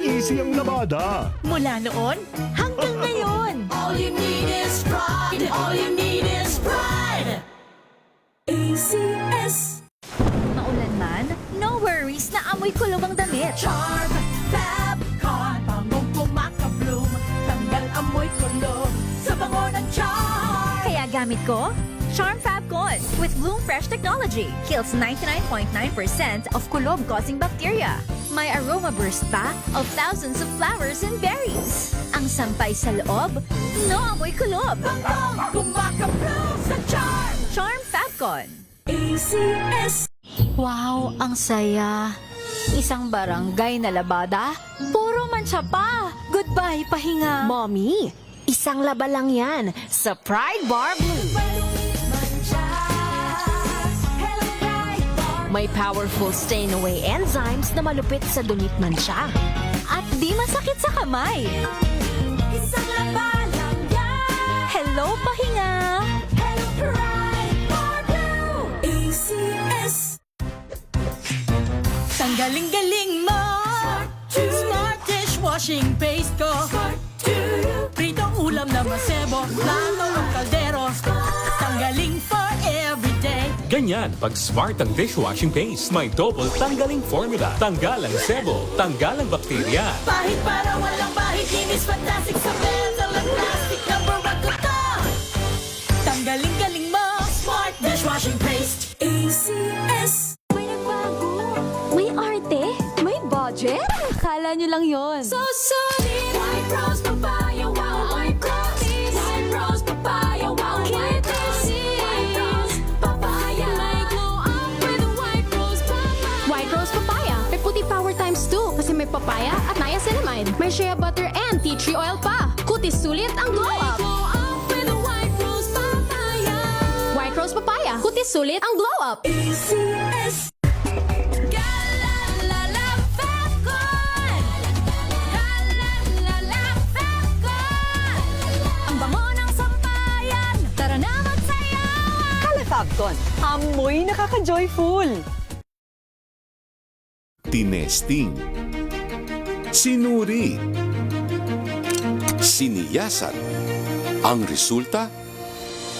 easy ang labada. Mula noon hanggang ngayon. All you need is pride. All you need is pride. ACS. Maulan man, no worries na amoy kulog ang damit. Charm, Fab, Con, bangong kumakabloom. Tanggal amoy kulog sa bango ng charm. Kaya gamit ko, Charm Fab Con with Bloom Fresh technology. Kills 99.9% of kulob-causing bacteria. May aroma burst pa of thousands of flowers and berries. Ang sampay sa loob, no amoy kulob. Bangong kumakabloom sa charm. Charm Fab Con. ACS. Wow, ang saya. Isang barangay na labada, puro mancha pa. Goodbye, pahinga. Mommy, isang laba lang yan sa Pride Bar Blue. May powerful stain-away enzymes na malupit sa dunit mancha. At di masakit sa kamay. Isang laba lang yan. Hello, pahinga. Hello, Pride Bar Blue. ACS. Tanggaling-galing mo. Smart dishwashing paste ko. Pritong ulam na masebo, plato ng kaldero. Tanggaling for everyday. Ganyan pag smart ang dishwashing paste. May double tanggaling formula. Tanggal ang sebo, tanggal ang bakterya. Bahid para walang bahid. Linis fantastic sa metal at plastic. Number one ko to. Tanggaling-galing mo. Smart dishwashing paste. ACS. May nagbago. May arte. May budget. Akala nyo lang yon. So solid. White rose papaya. Wow, white rose. White rose papaya. Wow, white rose. White rose papaya. May glow up with a white rose papaya. White rose papaya. May puti power times 2 kasi may papaya at niacinamide. May shea butter and tea tree oil pa. Kutis sulit ang glow up. Glow up with a white rose papaya. White rose papaya. Kutis sulit ang glow up. ACS. Galalala Fabcon. Galalala Fabcon. Ang bango ng sampayan. Tara na magsayawan. Calefabcon, amoy nakaka-joyful. Tinesting. Sinuri. Siniyasan. Ang resulta?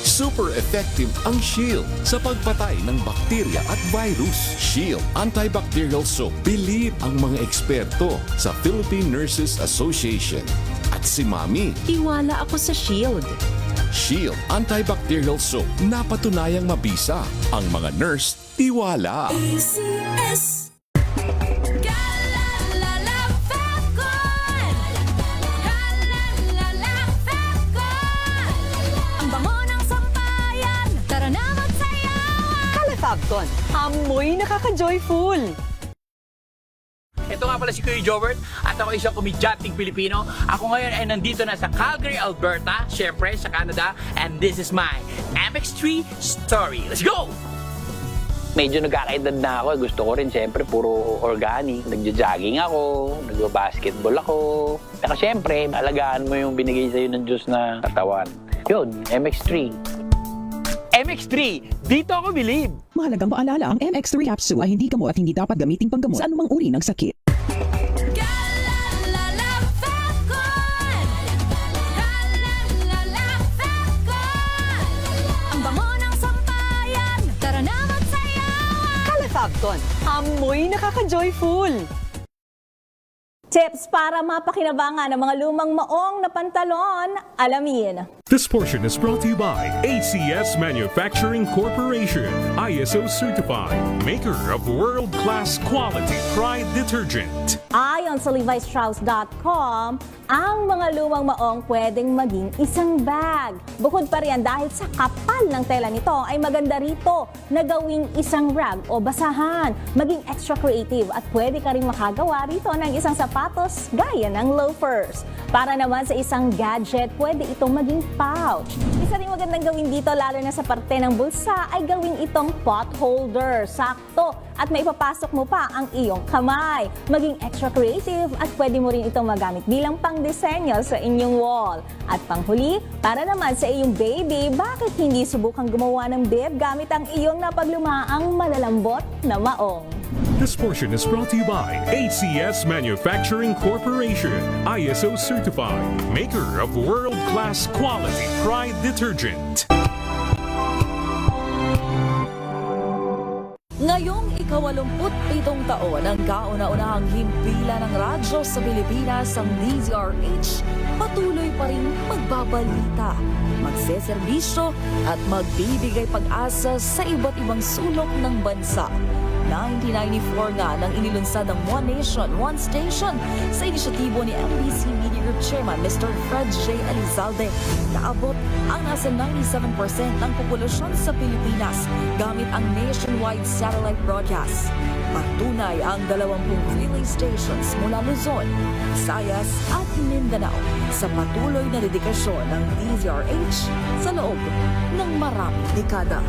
Super effective ang Shield sa pagpatay ng bakterya at virus. Shield Antibacterial Soap. Believe ang mga eksperto sa Philippine Nurses Association. At si Mami. Tiwala ako sa Shield. Shield Antibacterial Soap. Napatunayang mabisa. Ang mga nurse, tiwala. ACS. Galalala Fabcon. Galalala Fabcon. Ang bango ng sampayan. Tara na magsayawan. Calefabcon, amoy nakaka-joyful. Ito nga pala si Kuya Jobert at ako isang komedyanteng Pilipino. Ako ngayon ay nandito na sa Calgary, Alberta, syempre sa Canada, and this is my MX3 story. Let's go! Medyo nagkakaedad na ako. Gusto ko rin syempre puro organic. Nagja-jogging ako, nagba-basketball ako. Saka syempre, alagaan mo yung binigay sa'yo ng Diyos na katawan. Yun, MX3. MX3, dito ako believe. Mahalagang paalala, ang MX3 capsule ay hindi gamot at hindi dapat gamiting panggamot sa anumang uri ng sakit. Galalala Fabcon. Galalala Fabcon. Ang bango ng sampayan. Tara na magsayawan. Calefabcon, amoy nakaka-joyful. Tips para mapakinabangan ng mga lumang maong na pantalon, alamin. This portion is brought to you by ACS Manufacturing Corporation, ISO certified, maker of world-class quality Pride detergent. Ayon sa levistrauss.com, ang mga lumang maong pwedeng maging isang bag. Bukod pa riyan dahil sa kapal ng tela nito ay maganda rito na gawing isang rag o basahan. Maging extra creative at pwede ka rin makagawa rito ng isang sapatos gaya ng loafers. Para naman sa isang gadget, pwede itong maging pouch. Isa rin magandang gawin dito lalo na sa parte ng bulsa ay gawin itong pot holder. Sakto at maipapasok mo pa ang iyong kamay. Maging extra creative at pwede mo rin itong magamit bilang pang-disenyo sa inyong wall. At panghuli, para naman sa iyong baby, bakit hindi subukang gumawa ng bib gamit ang iyong napaglumaang malalambot na maong? This portion is brought to you by ACS Manufacturing Corporation, ISO certified, maker of world-class quality Pride detergent. Ngayong ika-87 taon ang kauna-unahang himpilan ng radyo sa Pilipinas ang DZRH, patuloy pa rin magbabalita, magseserbisyo at magbibigay pag-asa sa iba't ibang sulok ng bansa. 1994 nga nang inilunsad ang One Nation, One Station sa inisyatibo ni MBC Media Group Chairman Mr. Fred J. Elizalde. Naabot ang nasa 97% ng populasyon sa Pilipinas gamit ang nationwide satellite broadcast. Patunay ang 20 relay stations mula Luzon, Visayas at Mindanao sa patuloy na dedikasyon ng DZRH sa loob ng maraming dekada.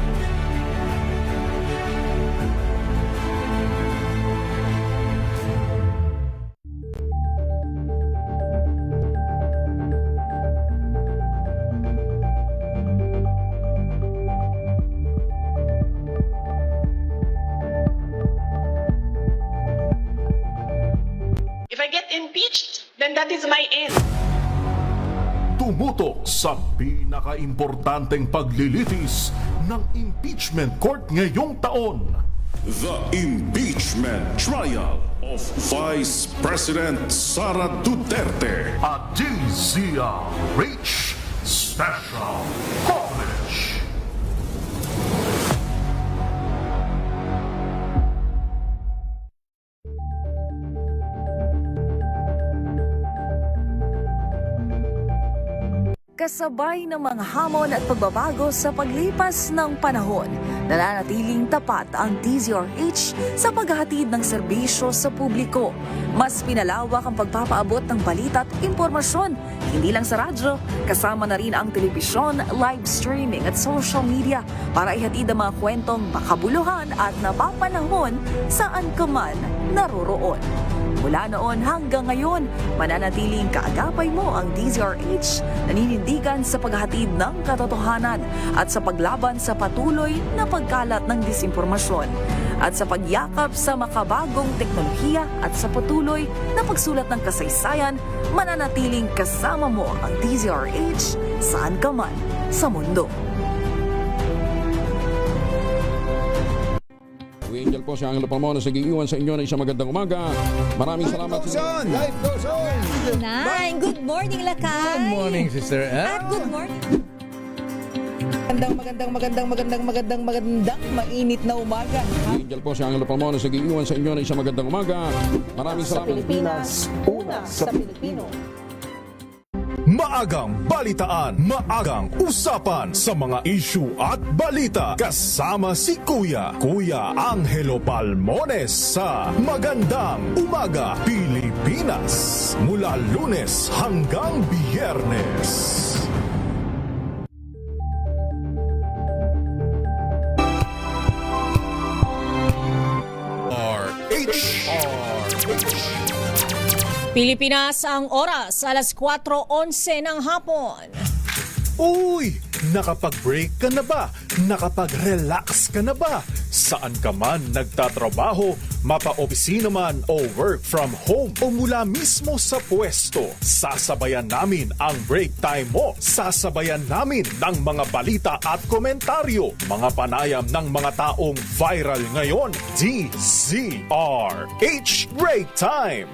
If I get impeached, then that is my end. Tumutok sa pinaka-importanteng paglilitis ng impeachment court ngayong taon. The impeachment trial of Vice President Sara Duterte. At DZRH Special Coverage. Kasabay ng mga hamon at pagbabago sa paglipas ng panahon, nananatiling tapat ang DZRH sa paghahatid ng serbisyo sa publiko. Mas pinalawak ang pagpapaabot ng balita at impormasyon, hindi lang sa radyo, kasama na rin ang telebisyon, live streaming at social media para ihatid ang mga kwentong makabuluhan at napapanahon saan ka man naroroon. Mula noon hanggang ngayon, mananatiling kaagapay mo ang DZRH, naninindigan sa paghahatid ng katotohanan at sa paglaban sa patuloy na pagkalat ng disinformasyon at sa pagyakap sa makabagong teknolohiya at sa patuloy na pagsulat ng kasaysayan, mananatiling kasama mo ang DZRH saan ka man sa mundo. Angel po si Angelo Palmona sa giiwan sa inyo na isang magandang umaga. Maraming salamat. Life goes on! Nine, good morning, Lakay! Good morning, sister. At good morning. Magandang mainit na umaga. Angel po si Angelo Palmona sa giiwan sa inyo na isang magandang umaga. Maraming salamat. Pilipinas, una sa Pilipino. Maagang balitaan, maagang usapan sa mga issue at balita. Kasama si Kuya Angelo Palmones sa Magandang Umaga Pilipinas. Mula Lunes hanggang Biyernes. Pilipinas ang oras, alas 4:11 ng hapon. Uy! Nakapag-break ka na ba? Nakapag-relax ka na ba? Saan ka man nagtatrabaho, mapa-opisina man o work from home o mula mismo sa pwesto, sasabayan namin ang break time mo. Sasabayan namin ng mga balita at komentaryo, mga panayam ng mga taong viral ngayon. DZRH Break Time!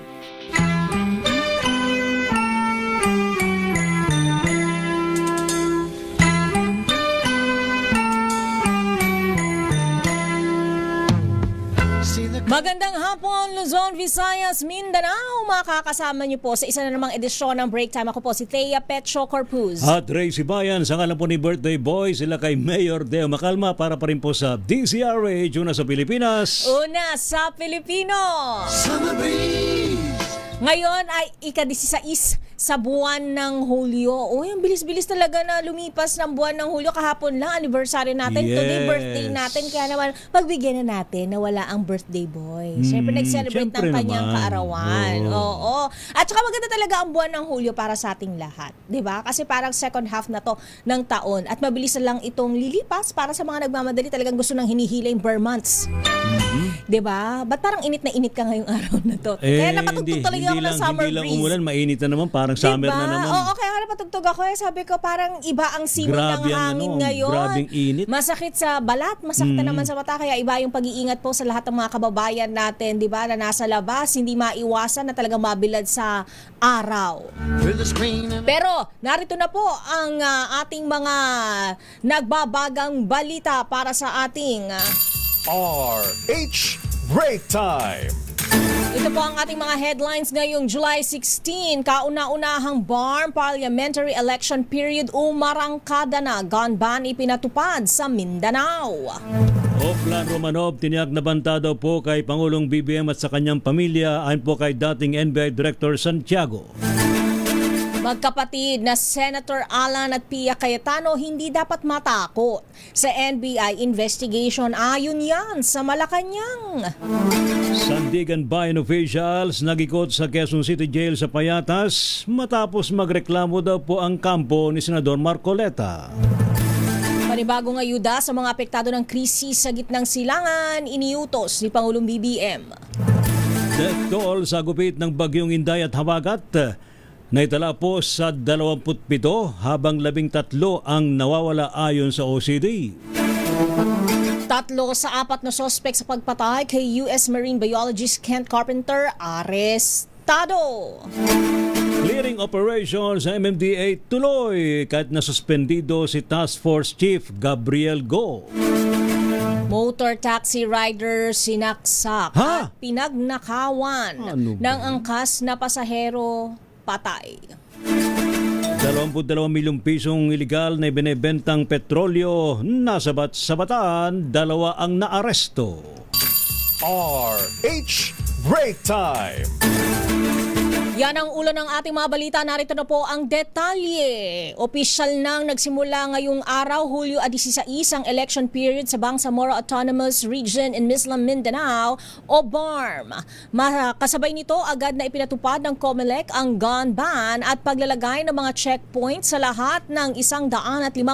Magandang hapon, Luzon, Visayas, Mindanao. Makakasama niyo po sa isa na namang edisyon ng Break Time. Ako po si Thea Petro Corpuz. At Tracy Bayan, sa ngalan po ni Birthday Boy, sila kay Mayor Deo Macalma para pa rin po sa DZRH, una sa Pilipinas. Una sa Pilipino. Summer breeze. Ngayon ay ika-16 sa buwan ng Hulyo. Uy, ang bilis-bilis talaga na lumipas ng buwan ng Hulyo. Kahapon lang, anniversary natin. Yes. Today, birthday natin. Kaya naman, pagbigyan na natin na wala ang birthday boy. Siyempre, nag-celebrate ng kanyang naman. kaarawan. Oo. At saka maganda talaga ang buwan ng Hulyo para sa ating lahat. 'Di ba? Kasi parang second half na to ng taon. At mabilis na lang itong lilipas para sa mga nagmamadali. Talagang gusto nang hinihila yung bare months. 'Diba? Ba't parang init na init ka ngayong araw na to? Kaya napatugtog talaga ako ng summer hindi lang breeze. umulan, mainit na naman, parang summer na naman. Oo, kaya nga napatugtog ako. Sabi ko, parang iba ang simoy Grabe ng ang hangin ano, ngayon. grabeng init. Masakit sa balat, masakit na naman sa mata. Kaya iba yung pag-iingat po sa lahat ng mga kababayan natin, di ba, na nasa labas. Hindi maiwasan na talagang mabilad sa araw. Pero narito na po ang ating mga nagbabagang balita para sa ating RH Break Time! ito po ang ating mga headlines ngayong July 16. Kauna-unahang BARM Parliamentary Election Period umarangkada na. Gun ban ipinatupad sa Mindanao. Oplan Romanov, tiniyak na banta daw po kay Pangulong BBM at sa kanyang pamilya ayon po kay dating NBI Director Santiago. Magkapatid na Senator Alan at Pia Cayetano hindi dapat matakot sa NBI investigation. Ayon yan sa Malacanang. Sandigan Bayan officials nagikot sa Quezon City Jail sa Payatas matapos magreklamo daw po ang kampo ni Senador Marcoleta. Panibagong ayuda sa mga apektado ng krisis sa gitnang silangan, iniutos ni Pangulong BBM. Death toll sa gupit ng Bagyong Inday at Habagat naitala po sa 27 habang 13 ang nawawala ayon sa OCD. 3 sa 4 na sospek sa pagpatay kay US Marine Biologist Kent Carpenter arestado. Clearing operations sa MMDA tuloy kahit nasuspendido si Task Force Chief Gabriel Go. Motor taxi rider sinaksak at pinagnakawan ng angkas na pasahero patay. 22 milyong pisong iligal na ibinebentang petrolyo nasabat sa Bataan, 2 ang naaresto. RH Break Time! Yan ang ulo ng ating mga balita. Narito na po ang detalye. Opisyal nang nagsimula ngayong araw, Hulyo 16, ang election period sa Bangsamoro Autonomous Region in Mislam, Mindanao o BARM. Kasabay nito, agad na ipinatupad ng COMELEC ang gun ban at paglalagay ng mga checkpoint sa lahat ng 105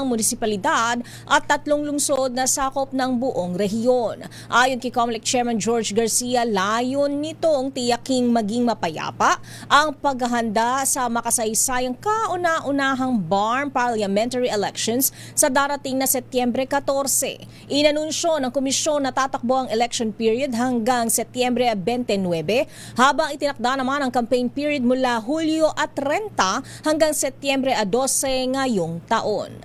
munisipalidad at 3 lungsod na sakop ng buong rehiyon. Ayon kay COMELEC Chairman George Garcia, layon nitong tiyaking maging mapayapa ang paghahanda sa makasaysayang kauna-unahang BARM parliamentary elections sa darating na Setyembre 14. Inanunsyo ng komisyon na tatakbo ang election period hanggang Setyembre 29 habang itinakda naman ang campaign period mula Hulyo at 30 hanggang Setyembre 12 ngayong taon.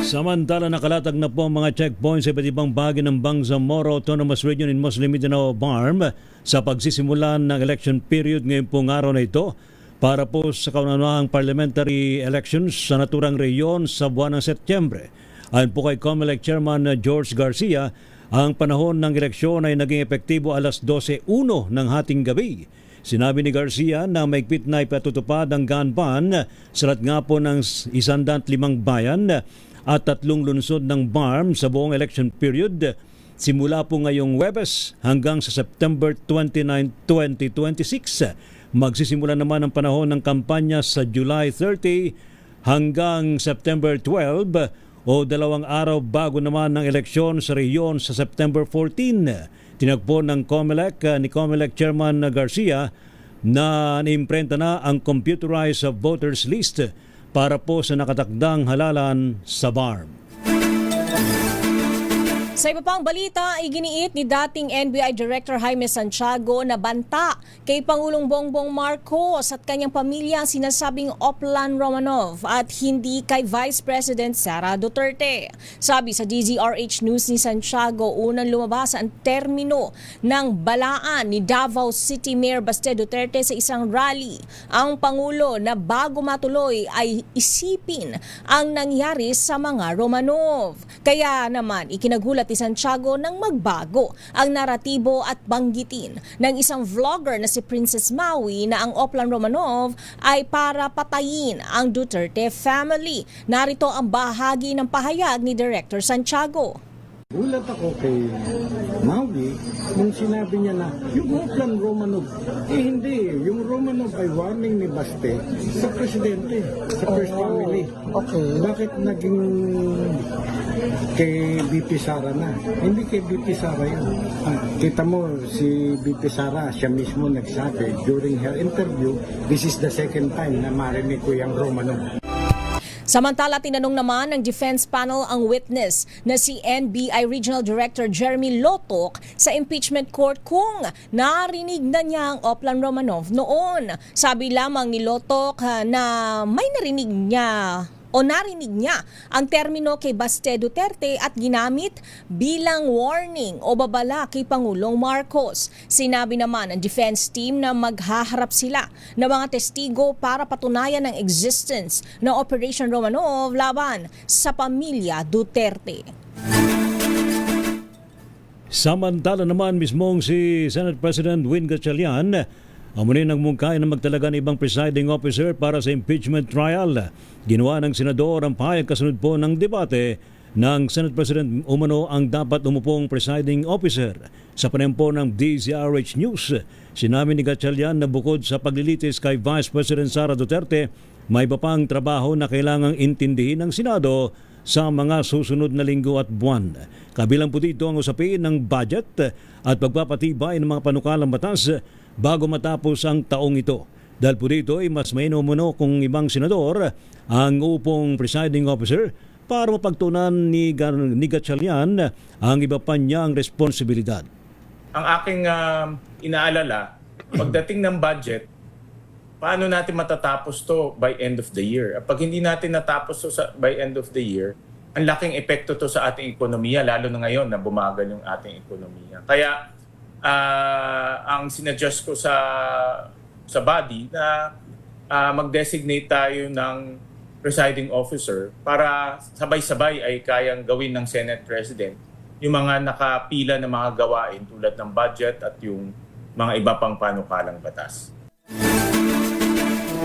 Samantala nakalatag na po ang mga checkpoints sa iba't ibang bahagi ng Bangsamoro Autonomous Region in Muslim Mindanao BARM sa pagsisimula ng election period ngayong pong araw na ito para po sa kauna-unahang parliamentary elections sa naturang rehiyon sa buwan ng Setyembre. Ayon po kay COMELEC Chairman George Garcia, ang panahon ng eleksyon ay naging epektibo alas 12:01 ng hating gabi. Sinabi ni Garcia na maigpit na ipatutupad ang gun ban sa lahat nga po ng 105 bayan at 3 lungsod ng BARM sa buong election period simula po ngayong Huwebes hanggang sa September 29, 2026. Magsisimula naman ang panahon ng kampanya sa July 30 hanggang September 12 o 2 araw bago naman ng eleksyon sa rehiyon sa September 14. Tinagpo ng COMELEC ni COMELEC Chairman Garcia na naimprenta na ang computerized voters list para po sa nakatakdang halalan sa BARM. Sa iba pang balita, iginiit ni dating NBI Director Jaime Santiago na banta kay Pangulong Bongbong Marcos at kanyang pamilya ang sinasabing Oplan Romanov at hindi kay Vice President Sara Duterte. Sabi sa DZRH News ni Santiago, unang lumabas ang termino ng balaan ni Davao City Mayor Baste Duterte sa isang rally. Ang Pangulo na bago matuloy ay isipin ang nangyari sa mga Romanov. Kaya naman ikinagulat ni Santiago nang magbago ang naratibo at banggitin ng isang vlogger na si Princess Maui na ang Oplan Romanov ay para patayin ang Duterte family. Narito ang bahagi ng pahayag ni Director Santiago. Gulat ako kay Maui nung sinabi niya na yung Oplan Romanov, hindi, yung Romanov ay warning ni Baste sa presidente, sa first family. Okay. Bakit naging kay BP Sara na? Hindi kay BP Sara yun. Kita mo, si BP Sara, siya mismo nagsabi during her interview, this is the second time na marinig ko yung Romanov. Samantala, tinanong naman ng defense panel ang witness na si NBI Regional Director Jeremy Lotok sa impeachment court kung narinig na niya ang Oplan Romanov noon. Sabi lamang ni Lotok na may narinig niya ang termino kay Baste Duterte at ginamit bilang warning o babala kay Pangulong Marcos. Sinabi naman ng defense team na maghaharap sila ng mga testigo para patunayan ang existence ng Operation Romanov laban sa pamilya Duterte. Samantala naman mismong si Senate President Win Gatchalian amunin ang mungkain na magtalaga ng ibang presiding officer para sa impeachment trial. Ginawa ng senador ang pahayag kasunod po ng debate ng Senate President umano ang dapat umupong presiding officer. Sa panempo ng DZRH News, sinabi ni Gatchalian na bukod sa paglilitis kay Vice President Sara Duterte, may iba pang trabaho na kailangang intindihin ng Senado sa mga susunod na linggo at buwan. Kabilang po dito ang usapin ng budget at pagpapatibay ng mga panukalang batas bago matapos ang taong ito. Dahil po dito ay mas mainumuno kung ibang senador ang upong presiding officer para mapagtunan ni Gatchalian ang iba pa niyang responsibilidad. Ang aking inaalala, pagdating ng budget, paano natin matatapos to by end of the year? Pag hindi natin natapos to by end of the year, ang laking epekto to sa ating ekonomiya, lalo na ngayon na bumagal yung ating ekonomiya. Kaya ang sinadjust ko sa body na mag-designate tayo ng presiding officer para sabay-sabay ay kayang gawin ng Senate President yung mga nakapila na mga gawain tulad ng budget at yung mga iba pang panukalang batas.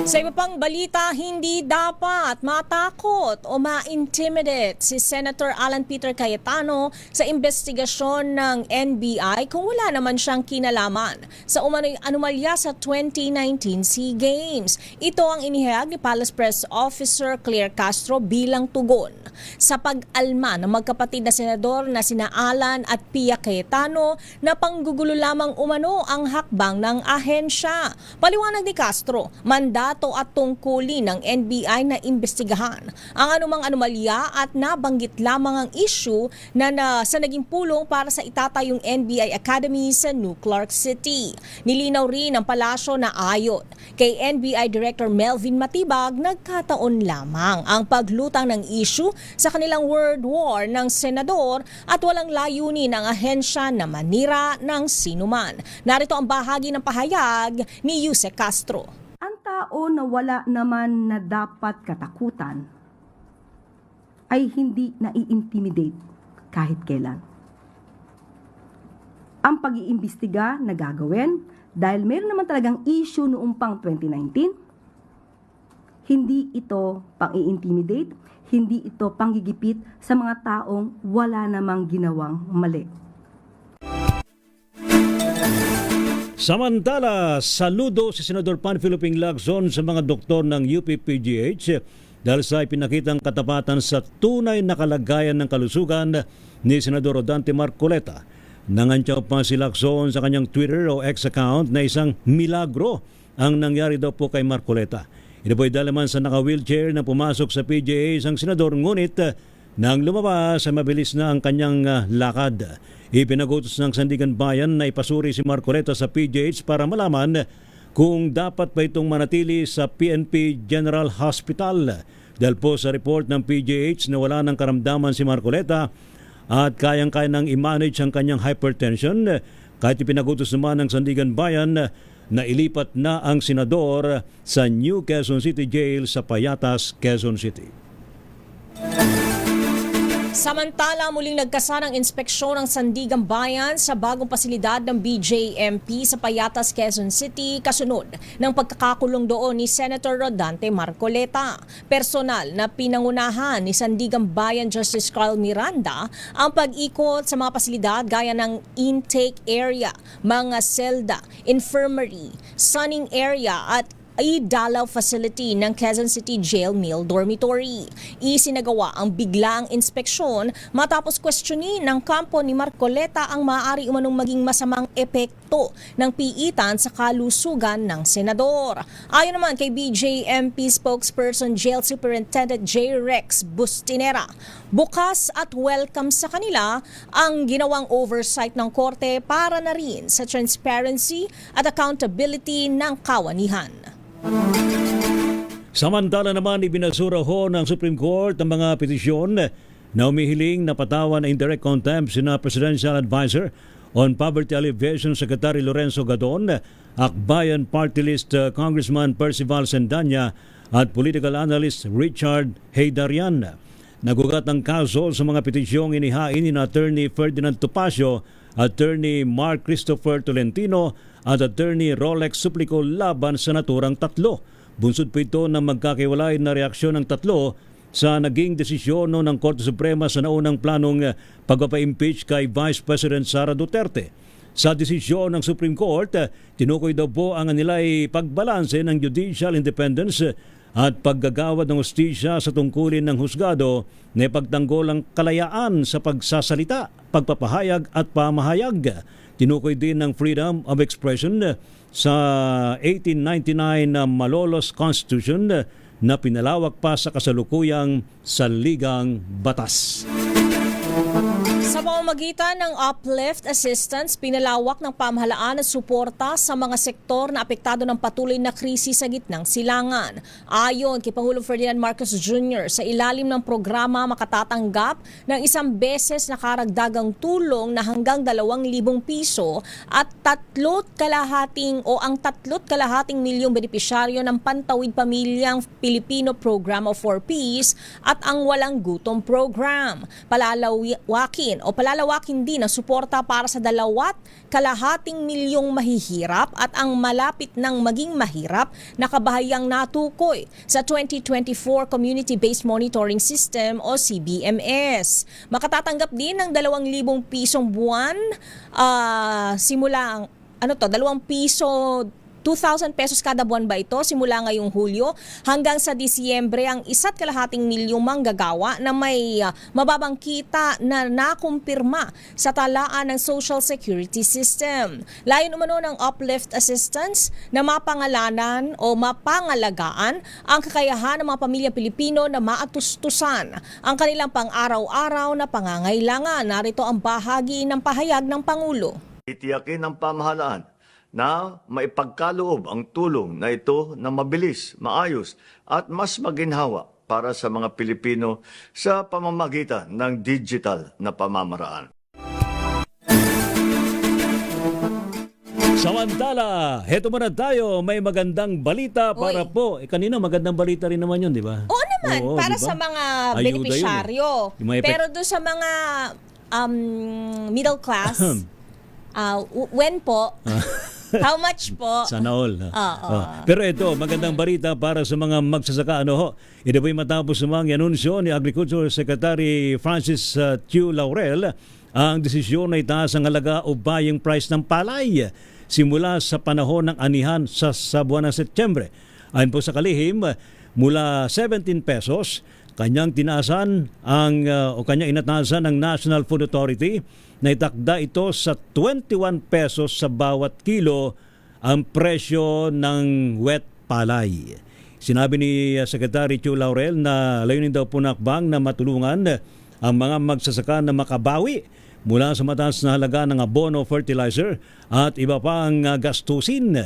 Sa iba pang balita, hindi dapat matakot o ma-intimidate si Senator Alan Peter Cayetano sa investigasyon ng NBI kung wala naman siyang kinalaman sa umano'y anomalya sa 2019 SEA Games. Ito ang inihayag ni Palace Press Officer Claire Castro bilang tugon sa pag-alma ng magkapatid na senador na sina Alan at Pia Cayetano na panggugulo lamang umano ang hakbang ng ahensya. Paliwanag ni Castro, mandato at tungkulin ng NBI na imbestigahan ang anumang anomalya at nabanggit lamang ang issue na sa naging pulong para sa itatayong NBI Academy sa New Clark City. Nilinaw rin ng palasyo na ayon kay NBI Director Melvin Matibag, nagkataon lamang ang paglutang ng issue sa kanilang word war ng senador at walang layunin ang ahensya na manira ng sinuman. Narito ang bahagi ng pahayag ni Yuse Castro. Ang tao na wala naman na dapat katakutan ay hindi nai-intimidate kahit kailan. Ang pag-iimbestiga na gagawin dahil meron naman talagang issue noong pang 2019, hindi ito pang-i-intimidate, hindi ito panggigipit sa mga taong wala namang ginawang mali. Samantala, saludo si Senador Panfilo Ping Lacson sa mga doktor ng UP-PGH dahil sa ipinakitang katapatan sa tunay na kalagayan ng kalusugan ni Senador Rodante Marcoleta. Nangantyaw pa si Lacson sa kanyang Twitter o X account na isang milagro ang nangyari daw po kay Marcoleta. Ito po'y dalaman sa naka-wheelchair na pumasok sa PGH ang senador, ngunit nang lumabas ay mabilis na ang kanyang lakad. Ipinagutos ng Sandigan Bayan na ipasuri si Marcoleta sa PGH para malaman kung dapat pa itong manatili sa PNP General Hospital. Dahil po sa report ng PGH na wala ng karamdaman si Marcoleta at kayang-kaya nang i-manage ang kanyang hypertension, kahit ipinagutos naman ng Sandigan Bayan na ilipat na ang senador sa New Quezon City Jail sa Payatas, Quezon City. Samantala, muling nagkasa ng inspeksyon ng Sandigan Bayan sa bagong pasilidad ng BJMP sa Payatas, Quezon City, kasunod ng pagkakakulong doon ni Senator Rodante Marcoleta. Personal na pinangunahan ni Sandigan Bayan Justice Carl Miranda ang pag-ikot sa mga pasilidad gaya ng intake area, mga selda, infirmary, sunning area at Dalaw facility ng Quezon City Jail Meal Dormitory. Isinagawa ang biglang inspeksyon matapos questionin ng kampo ni Marcoleta ang maaari umanong maging masamang epekto ng piitan sa kalusugan ng senador. Ayon naman kay BJMP spokesperson Jail Superintendent J. Rex Bustinera, bukas at welcome sa kanila ang ginawang oversight ng korte para na rin sa transparency at accountability ng kawanihan. Samantala naman, ibinasura ho ng Supreme Court ang mga petisyon na umihiling na patawan na indirect contempt sina Presidential Advisor on Poverty Alleviation Secretary Lorenzo Gadon, Akbayan Party List Congressman Percival Sendanya at Political Analyst Richard Heydarian. Nagugat ang kaso sa mga petisyong inihain ni Attorney Ferdinand Topacio, Attorney Mark Christopher Tolentino at Attorney Rolex Suplico laban sa naturang tatlo. Bunsod po ito ng magkakiwalay na reaksyon ng tatlo sa naging desisyon ng Korte Suprema sa naunang planong pagpapa-impeach kay Vice President Sara Duterte. Sa desisyon ng Supreme Court, tinukoy daw po ang nilay pagbalanse ng judicial independence at paggagawad ng hustisya sa tungkulin ng husgado na ipagtanggol ang kalayaan sa pagsasalita, pagpapahayag at pamahayag. Tinukoy din ng freedom of expression sa 1899 na Malolos Constitution na pinalawak pa sa kasalukuyang saligang batas. Sa pamamagitan ng Uplift Assistance, pinalawak ng pamahalaan at suporta sa mga sektor na apektado ng patuloy na krisis sa gitnang silangan. Ayon kay Pangulong Ferdinand Marcos Jr., sa ilalim ng programa makatatanggap ng isang beses na karagdagang tulong na hanggang 2,000 piso at 3,500,000 milyong benepisyaryo ng Pantawid Pamilyang Pilipino Program of 4 Ps at ang Walang Gutom Program. Palalawakin din ang suporta para sa 2,500,000 milyong mahihirap at ang malapit ng maging mahirap na kabahayang natukoy sa 2024 Community-Based Monitoring System o CBMS. Makatatanggap din ng 2,000 pisong buwan simula 2 piso 2,000 pesos kada buwan ba ito simula ngayong Hulyo hanggang sa Disyembre ang 1,2 milyong manggagawa na may mababang kita na nakumpirma sa talaan ng Social Security System. Layon umano ng Uplift Assistance na mapangalanan o mapangalagaan ang kakayahan ng mga pamilyang Pilipino na maatustusan ang kanilang pang-araw-araw na pangangailangan. Narito ang bahagi ng pahayag ng Pangulo. Itiyakin ng pamahalaan na maipagkaloob ang tulong na ito na mabilis, maayos at mas maginhawa para sa mga Pilipino sa pamamagitan ng digital na pamamaraan. Samantala, heto muna tayo, may magandang balita para po. Kanina magandang balita rin naman yun, di ba? Oo naman, para diba? sa mga Ayuda benepisyaryo. Yun, Pero doon sa mga middle class, when po, how much po? Sana all. Pero ito, magandang balita para sa mga magsasaka. Ito po'y matapos namang anunsyo ni Agriculture Secretary Francis Tiu Laurel ang desisyon na itaas ang halaga o buying price ng palay simula sa panahon ng anihan sa buwan ng Setyembre. Ayon po sa kalihim, mula 17 pesos, kanyang inatasan ng National Food Authority na itakda ito sa 21 pesos sa bawat kilo ang presyo ng wet palay. Sinabi ni Secretary Tiu Laurel na layunin daw po ng akbang na matulungan ang mga magsasaka na makabawi mula sa mataas na halaga ng abono, fertilizer at iba pa ang gastusin.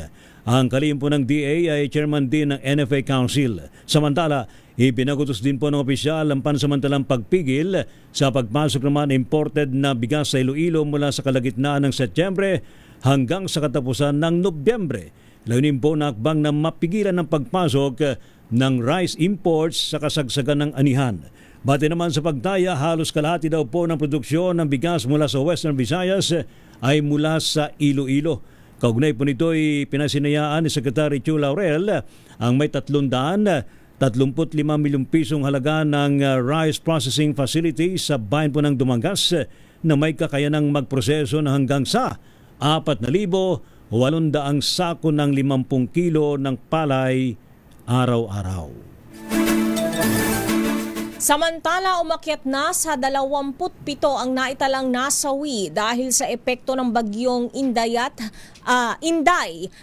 Ang kalihim po ng DA ay chairman din ng NFA Council. Samantala, ibinagutos din po ng opisyal ang pansamantalang pagpigil sa pagpasok naman imported na bigas sa Iloilo mula sa kalagitnaan ng Setyembre hanggang sa katapusan ng Nobyembre. Layunin po na akbang na mapigilan ang pagpasok ng rice imports sa kasagsagan ng anihan. Bati naman sa pagdaya, halos kalahati daw po ng produksyon ng bigas mula sa Western Visayas ay mula sa Iloilo. Kaugnay po nito ay pinasinayaan ni Secretary Chu Laurel ang may 335 milyong pisong halaga ng rice processing facility sa bayan po ng Dumangas na may kakayanang magproseso na hanggang sa 4,800 sako ng 50 kilo ng palay araw-araw. Samantala, umakyat na sa 27 ang naitalang nasawi dahil sa epekto ng bagyong Inday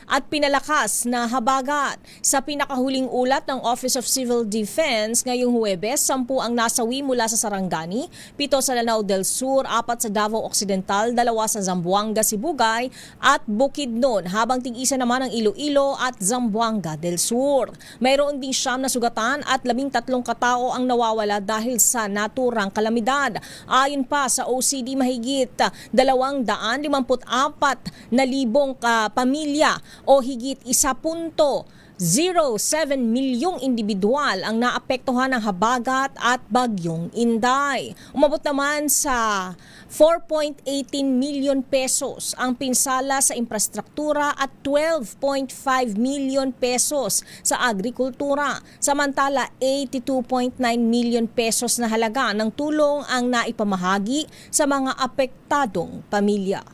at pinalakas na habagat. Sa pinakahuling ulat ng Office of Civil Defense ngayong Huwebes, 10 ang nasawi mula sa Sarangani, 7 sa Lanao del Sur, 4 sa Davao Occidental, 2 sa Zamboanga, Sibugay at Bukidnon, habang tig-isa naman ang Iloilo at Zamboanga del Sur. Mayroon ding 9 na sugatan at 13 katao ang nawawala dahil sa naturang kalamidad. Ayon pa sa OCD, mahigit 254,000 pamilya o higit 1.07 milyong individual ang naapektuhan ng habagat at bagyong Inday. Umabot naman sa 4.18 million pesos ang pinsala sa infrastruktura at 12.5 million pesos sa agrikultura. Samantala, 82.9 million pesos na halaga ng tulong ang naipamahagi sa mga apektadong pamilya.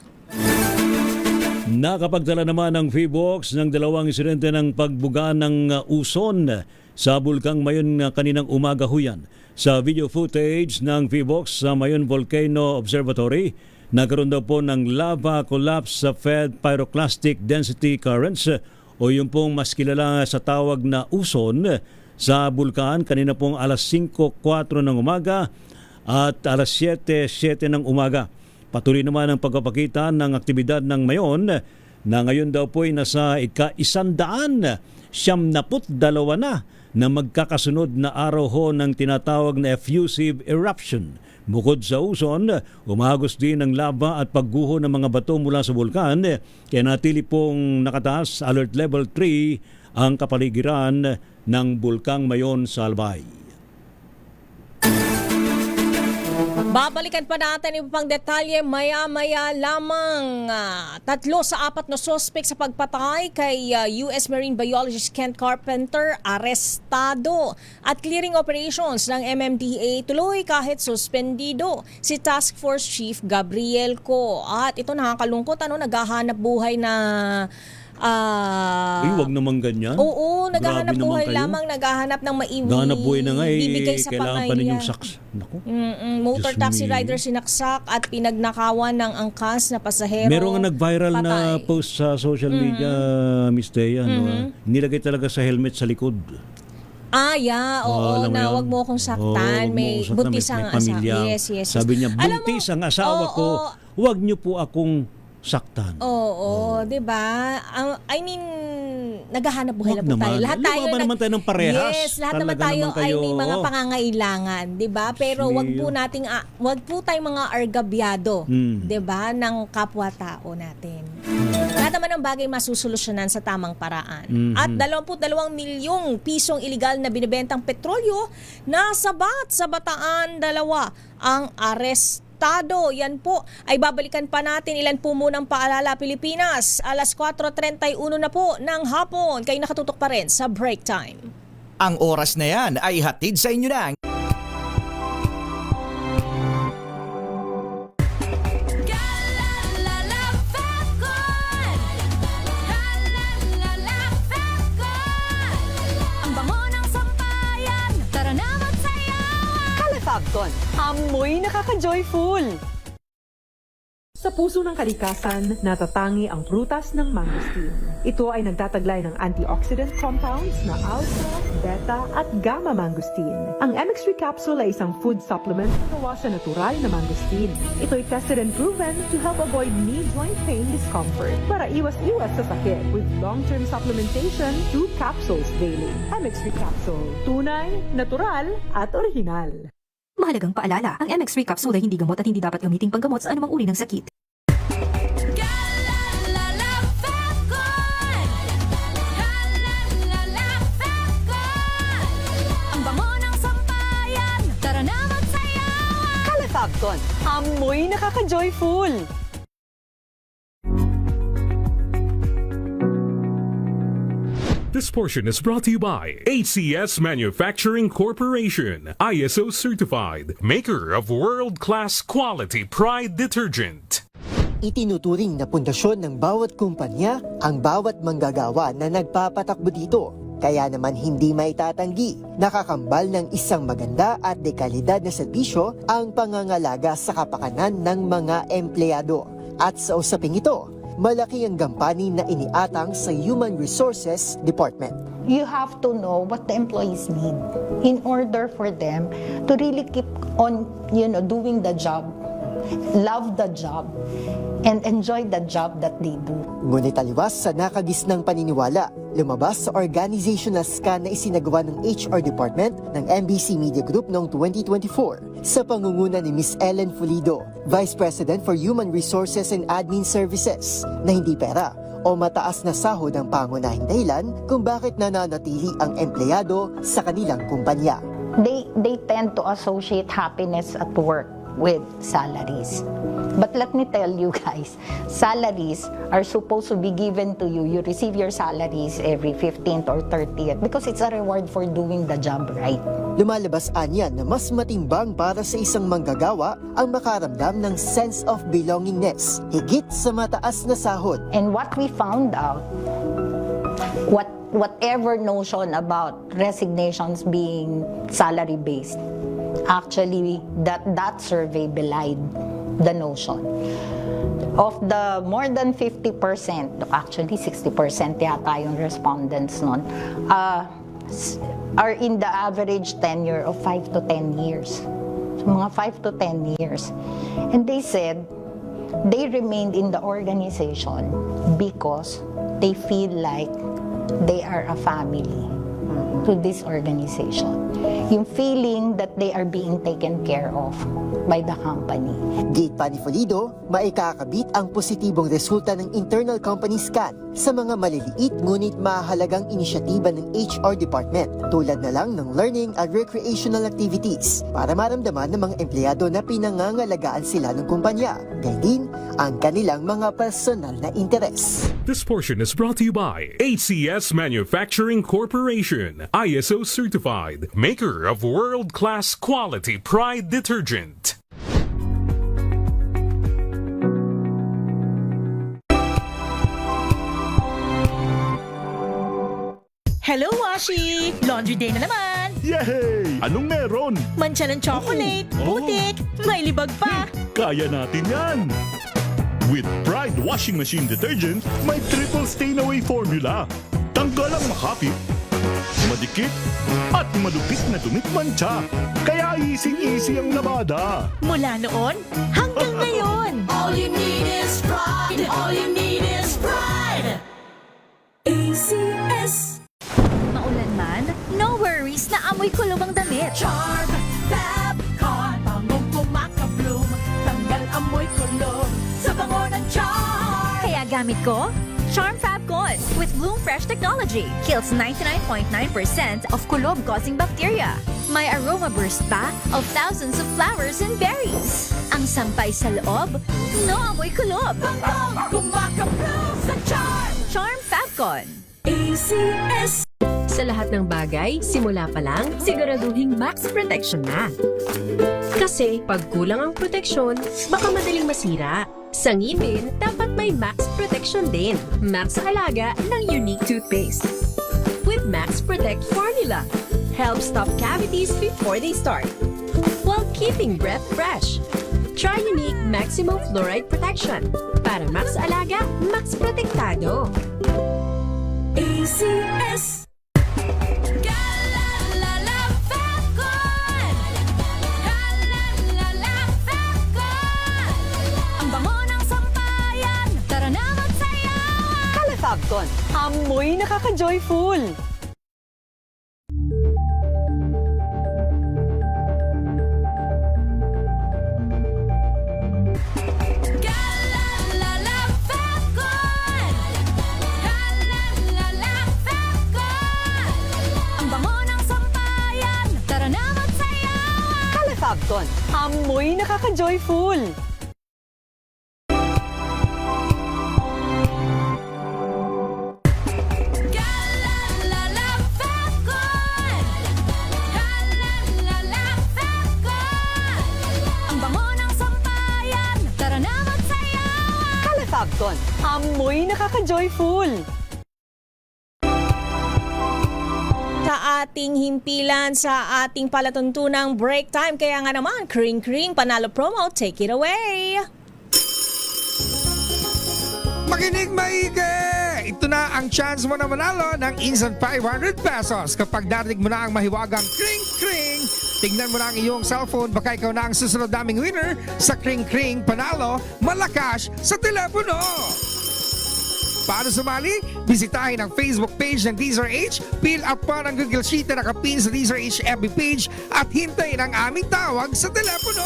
Nakapagdala naman ng PHIVOLCS ng 2 insidente ng pagbuga ng uson sa Bulkang Mayon kaninang umaga huyan. Sa video footage ng PHIVOLCS sa Mayon Volcano Observatory, nagkaroon daw po ng lava collapse sa fed pyroclastic density currents o yung pong mas kilala sa tawag na uson sa bulkan kanina pong alas 5:04 ng umaga at alas 7:07 ng umaga. Patuloy naman ang pagpapakita ng aktibidad ng Mayon na ngayon daw po ay nasa ika-172 na magkakasunod na araw ho ng tinatawag na effusive eruption. Bukod sa uson, umagos din ng lava at pagguho ng mga bato mula sa bulkan, kaya natili pong nakataas alert level 3 ang kapaligiran ng Bulkang Mayon sa Albay. Babalikan pa natin yung pang detalye maya-maya lamang. 3 sa 4 na suspect sa pagpatay kay US Marine Biologist Kent Carpenter arestado. At clearing operations ng MMDA tuloy kahit suspendido si Task Force Chief Gabriel Co. At ito nakakalungkot, naghahanap buhay na wag naman ganyan. Oo, naghahanap buhay lamang, naghahanap ng buhay na nga bibigay sa kailangan pa ninyong saks. Naku. Motor Diyos taxi me. rider sinaksak at pinagnakawan ng angkas na pasahero. Meron nga nag-viral na patay. post sa social media, Miss Thea, nilagay talaga sa helmet sa likod. Oo, alam mo na yun? wag mo akong saktan. May buntis ang asawa. Yes. Sabi niya, buntis ang asawa ko, wag niyo po akong saktan. Oo, 'di ba? I mean, naghahanap buhay Wag lang po tayo. naman. Lahat tayo Lumaban naman tayo ng parehas. Yes, lahat naman Talaga tayo naman ay kayo. may mga pangangailangan, 'di ba? Pero wag po nating wag po tayong mga argabyado, 'di ba, ng kapwa-tao natin. Lahat naman ng bagay masusolusyonan sa tamang paraan. At 22 milyong pisong iligal na binibentang petrolyo nasabat sa Bataan, 2 ang arestado. Yan po ay babalikan pa natin. Ilan po munang paalala, Pilipinas. Alas 4:31 na po ng hapon. Kayo nakatutok pa rin sa Break Time. Ang oras na yan ay hatid sa inyo ng Ang bango ng sampayan, tara na magsayawan. Calefabcon, amoy nakaka-joyful. Sa puso ng kalikasan, natatangi ang prutas ng mangosteen. Ito ay nagtataglay ng antioxidant compounds na alpha, beta at gamma mangosteen. Ang MX3 capsule ay isang food supplement na gawa sa natural na mangosteen. Ito ay tested and proven to help avoid knee joint pain discomfort para iwas-iwas sa sakit with long-term supplementation 2 capsules daily. MX3 capsule, tunay, natural at original. Mahalagang paalala, ang MX3 capsule ay hindi gamot at hindi dapat gamiting panggamot sa anumang uri ng sakit. Ang bango ng sampayan, tara na Fabcon. Amoy nakaka-joyful! This portion is brought to you by ACS Manufacturing Corporation, ISO certified, maker of world-class quality Pride detergent. Itinuturing na pundasyon ng bawat kumpanya ang bawat manggagawa na nagpapatakbo dito. Kaya naman hindi maitatanggi, nakakambal ng isang maganda at dekalidad na serbisyo ang pangangalaga sa kapakanan ng mga empleyado. At sa usaping ito, malaki ang gampanin na iniatang sa Human Resources Department. You have to know what the employees need in order for them to really keep on, doing the job, love the job, and enjoy the job that they do. Ngunit taliwas sa nakagisnang paniniwala, lumabas sa organizational scan na isinagawa ng HR Department ng MBC Media Group noong 2024 sa pangunguna ni Ms. Ellen Fulido, Vice President for Human Resources and Admin Services, na hindi pera o mataas na sahod ang pangunahing dahilan kung bakit nananatili ang empleyado sa kanilang kumpanya. They tend to associate happiness at work with salaries. But let me tell you guys, salaries are supposed to be given to you. You receive your salaries every 15th or 30th because it's a reward for doing the job right. Lumalabas anya na mas matimbang para sa isang manggagawa ang makaramdam ng sense of belongingness, higit sa mataas na sahod. And what we found out, whatever notion about resignations being salary-based, actually that survey belied the notion. Of the more than 50%, actually 60% yata yung respondents nun, are in the average tenure of 5 to 10 years. So mga 5 to 10 years. And they said they remained in the organization because they feel like they are a family to this organization. Yung feeling that they are being taken care of by the company. Gate pa ni Fulido, maikakabit ang positibong resulta ng internal company scan sa mga maliliit ngunit mahalagang inisyatiba ng HR Department tulad na lang ng learning and recreational activities para maramdaman ng mga empleyado na pinangangalagaan sila ng kumpanya. Gayun din ang kanilang mga personal na interes. This portion is brought to you by ACS Manufacturing Corporation, ISO certified, maker of world-class quality Pride detergent. Hello, Washi! Laundry day na naman! Yay! Anong meron? Mancha ng chocolate, putik, may libag pa! Kaya natin yan! With Pride Washing Machine Detergent, may triple stain-away formula. Tanggal ang makapit, madikit, at malupit na dumit mancha. Kaya easy-easy ang labada. Mula noon hanggang ngayon! All you need is pride. All you need is pride. ACS. Maulan man, no worries na amoy kulog ang damit. Charm Fabcon. Bangong kumakabloom. Tanggal amoy kulog sa bango ng charm. Kaya gamit ko, Charm Fabcon with Bloom Fresh technology. Kills 99.9% of kulob-causing bacteria. May aroma burst pa of thousands of flowers and berries. Ang sampay sa loob, no amoy kulob. Bangong kumakabloom sa charm. Charm Fabcon. ACS. Sa lahat ng bagay, simula pa lang, siguraduhing max protection na. Kasi pag kulang ang proteksyon, baka madaling masira. Sa ngipin, dapat may max protection din. Max sa alaga ng unique toothpaste. With Max Protect Formula, help stop cavities before they start, while keeping breath fresh. Try unique maximum fluoride protection. Para max alaga, max protektado. ACS. Fabcon. Amoy nakaka-joyful! Ang bango ng sampayan, tara na magsayawan. Fabcon. Amoy nakaka-joyful. Ang bango ng sampayan, tara na magsayawan. Calafabcon. Amoy nakaka-joyful. Sa ating himpilan, sa ating palatuntunang break time. Kaya nga naman, kring-kring, panalo promo, take it away! Makinig maigi! Ito na ang chance mo na manalo ng instant 500 pesos kapag narinig mo na ang mahiwagang kring-kring. Tingnan mo na ang iyong cellphone, baka ikaw na ang susunod naming winner sa kring-kring panalo malakas sa telepono. Para sumali, bisitahin ang Facebook page ng DZRH, fill up pa ng Google Sheet na nakapin sa DZRH FB page at hintayin ang aming tawag sa telepono.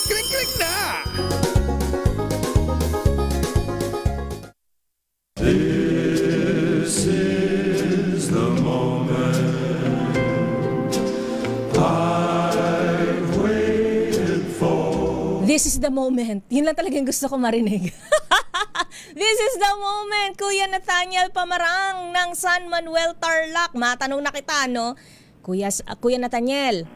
Kring-kring na! This is the moment I've waited for. This is the moment. Yun lang talagang gusto ko marinig. This is the moment, Kuya Nathaniel Pamarang ng San Manuel Tarlac. Matanong na kita, no? Kuya Nathaniel.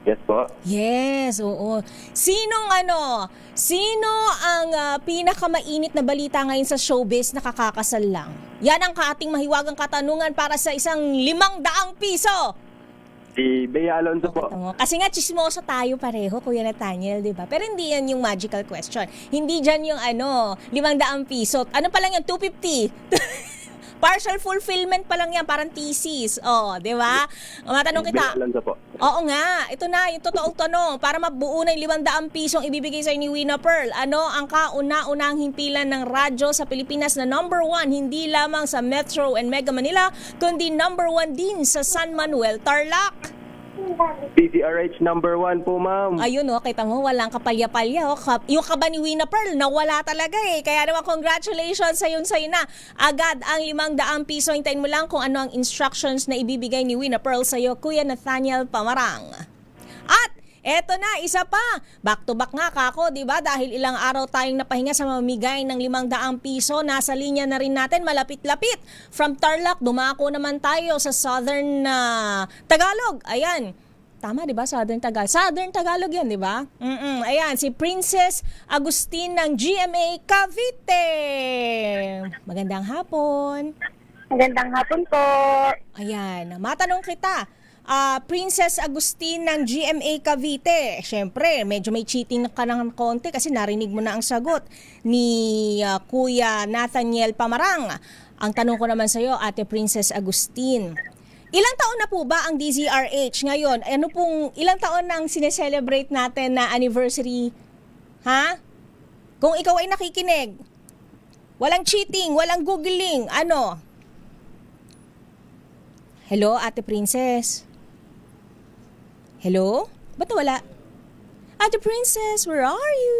Yes po. Yes, oo. Sino ang pinakamainit na balita ngayon sa showbiz na kakakasal lang? Yan ang ating mahiwagang katanungan para sa isang 500 piso. Si Bea Alonzo po. Kasi nga chismoso tayo pareho, Kuya Nathaniel, di ba? Pero hindi yan yung magical question. Hindi dyan yung 500 piso. Ano pa lang yan? 250. Partial fulfillment pa lang yan, parang thesis. Di ba? Matanong kita. Bea Alonzo po. Oo nga, ito na yung totoong tanong. Para mabuo na yung 500 pisong ibibigay sa ni Wina Pearl. Ano ang kauna-unang himpilan ng radyo sa Pilipinas na number 1, hindi lamang sa Metro and Mega Manila, kundi number 1 din sa San Manuel Tarlac? DZRH number 1 po, ma'am. Ayun, kita mo, walang kapalya-palya. Yung kaba ni Wina Pearl, nawala talaga eh. Kaya naman, congratulations sa'yo na. Agad ang 500 piso. Hintayin mo lang kung ano ang instructions na ibibigay ni Wina Pearl sa'yo, Kuya Nathaniel Pamarang. At eto na, isa pa. Back to back nga kako, di ba? Dahil ilang araw tayong napahinga sa mamigay ng 500 piso. Nasa linya na rin natin, malapit-lapit. From Tarlac, dumako naman tayo sa Southern Tagalog. Ayan. Tama, di ba? Southern Tagalog yan, di ba? Ayan, si Princess Agustin ng GMA Cavite. Magandang hapon. Magandang hapon po. Ayan, matanong kita. Princess Agustin ng GMA Cavite. Siyempre, medyo may cheating ka ng konti kasi narinig mo na ang sagot ni Kuya Nathaniel Pamarang. Ang tanong ko naman sa iyo, Ate Princess Agustin. Ilang taon na po ba ang DZRH ngayon? Ilang taon nang sineselebrate natin na anniversary? Ha? Kung ikaw ay nakikinig, walang cheating, walang googling, ano? Hello, Ate Princess? Hello? Ba't wala? Ate Princess, where are you?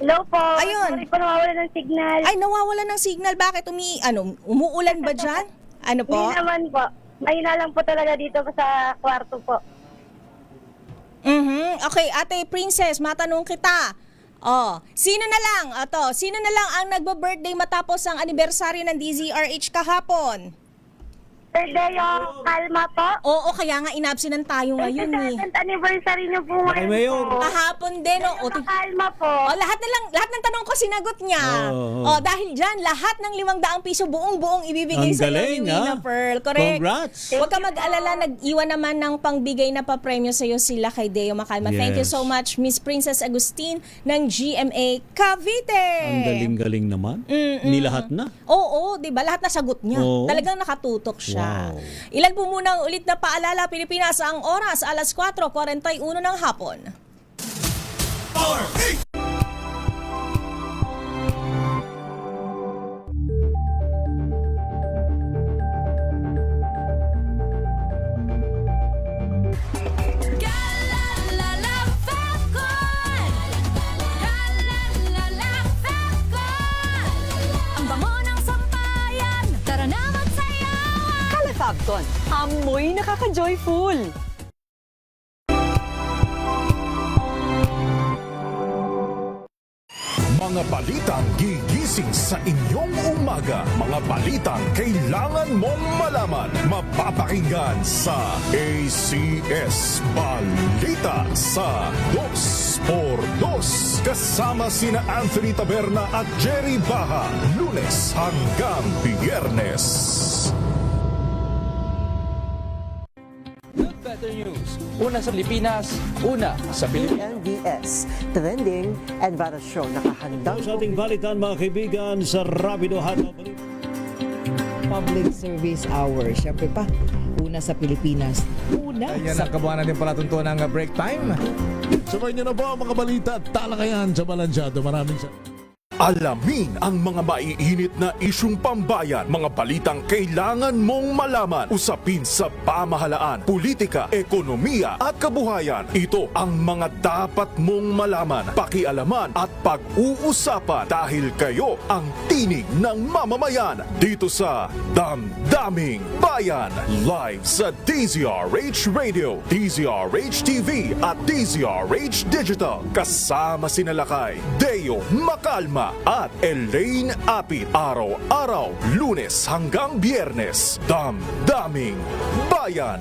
Hello po. Ayun. Sorry po, nawawala ng signal. Ay, nawawala ng signal. Bakit? Umuulan ba dyan? Ano po? Hindi naman po. Mahina lang po talaga dito sa kwarto po. Okay, Ate Princess, matanong kita. Sino na lang ang nagba-birthday matapos ang anibersaryo ng DZRH kahapon? Birthday yung Kalma po. Oo, kaya nga inabsinan tayo ngayon eh. 37th anniversary niyo po ngayon po. Kahapon din. Kalma po. Lahat ng tanong ko sinagot niya. Dahil dyan, lahat ng 500 piso buong ibibigay sa iyo ni Wina Pearl. Correct? Congrats. Huwag ka mag-alala, nag-iwan naman ng pangbigay na papremyo sa iyo sila kay Deo Macalma. Yes. Thank you so much, Miss Princess Agustin ng GMA Cavite. Ang galing-galing naman. Nilahat na. Oo, di ba? Lahat na sagot niya. Oo. Talagang nakatutok siya. Wow. Ilan po muna ang ulit na paalala, Pilipinas, ang oras, alas 4:41 ng hapon. Ang bango ng sampayan, tara na magsayawan. Calafabcon. Amoy nakaka-joyful. Mga balitang gigising sa inyong umaga. Mga balitang kailangan mong malaman. Mapapakinggan sa ACS Balita sa 2x2. Kasama sina Anthony Taberna at Jerry Baha. Lunes hanggang Biyernes. Better News. Una sa Pilipinas, una sa Pilipinas. NBS, Trending and Viral Show. Nakahandang sa ating balitan mga kaibigan sa Rapido Hataw. Public Service Hour. Siyempre pa, una sa Pilipinas. Una Ayan ang kabuuan natin palatuntunan ng break time. Sabay niyo na po ang mga balita at talakayan sa Balansyado. Maraming Alamin ang mga maiinit na isyung pambayan, mga balitang kailangan mong malaman, usapin sa pamahalaan, politika, ekonomiya at kabuhayan. Ito ang mga dapat mong malaman, pakialaman at pag-uusapan dahil kayo ang tinig ng mamamayan dito sa Damdaming Bayan. Live sa DZRH Radio, DZRH TV at DZRH Digital. Kasama sina Lakay, Deo Macalma at Elaine Apit. Araw-araw, Lunes hanggang Biyernes. Damdaming Bayan.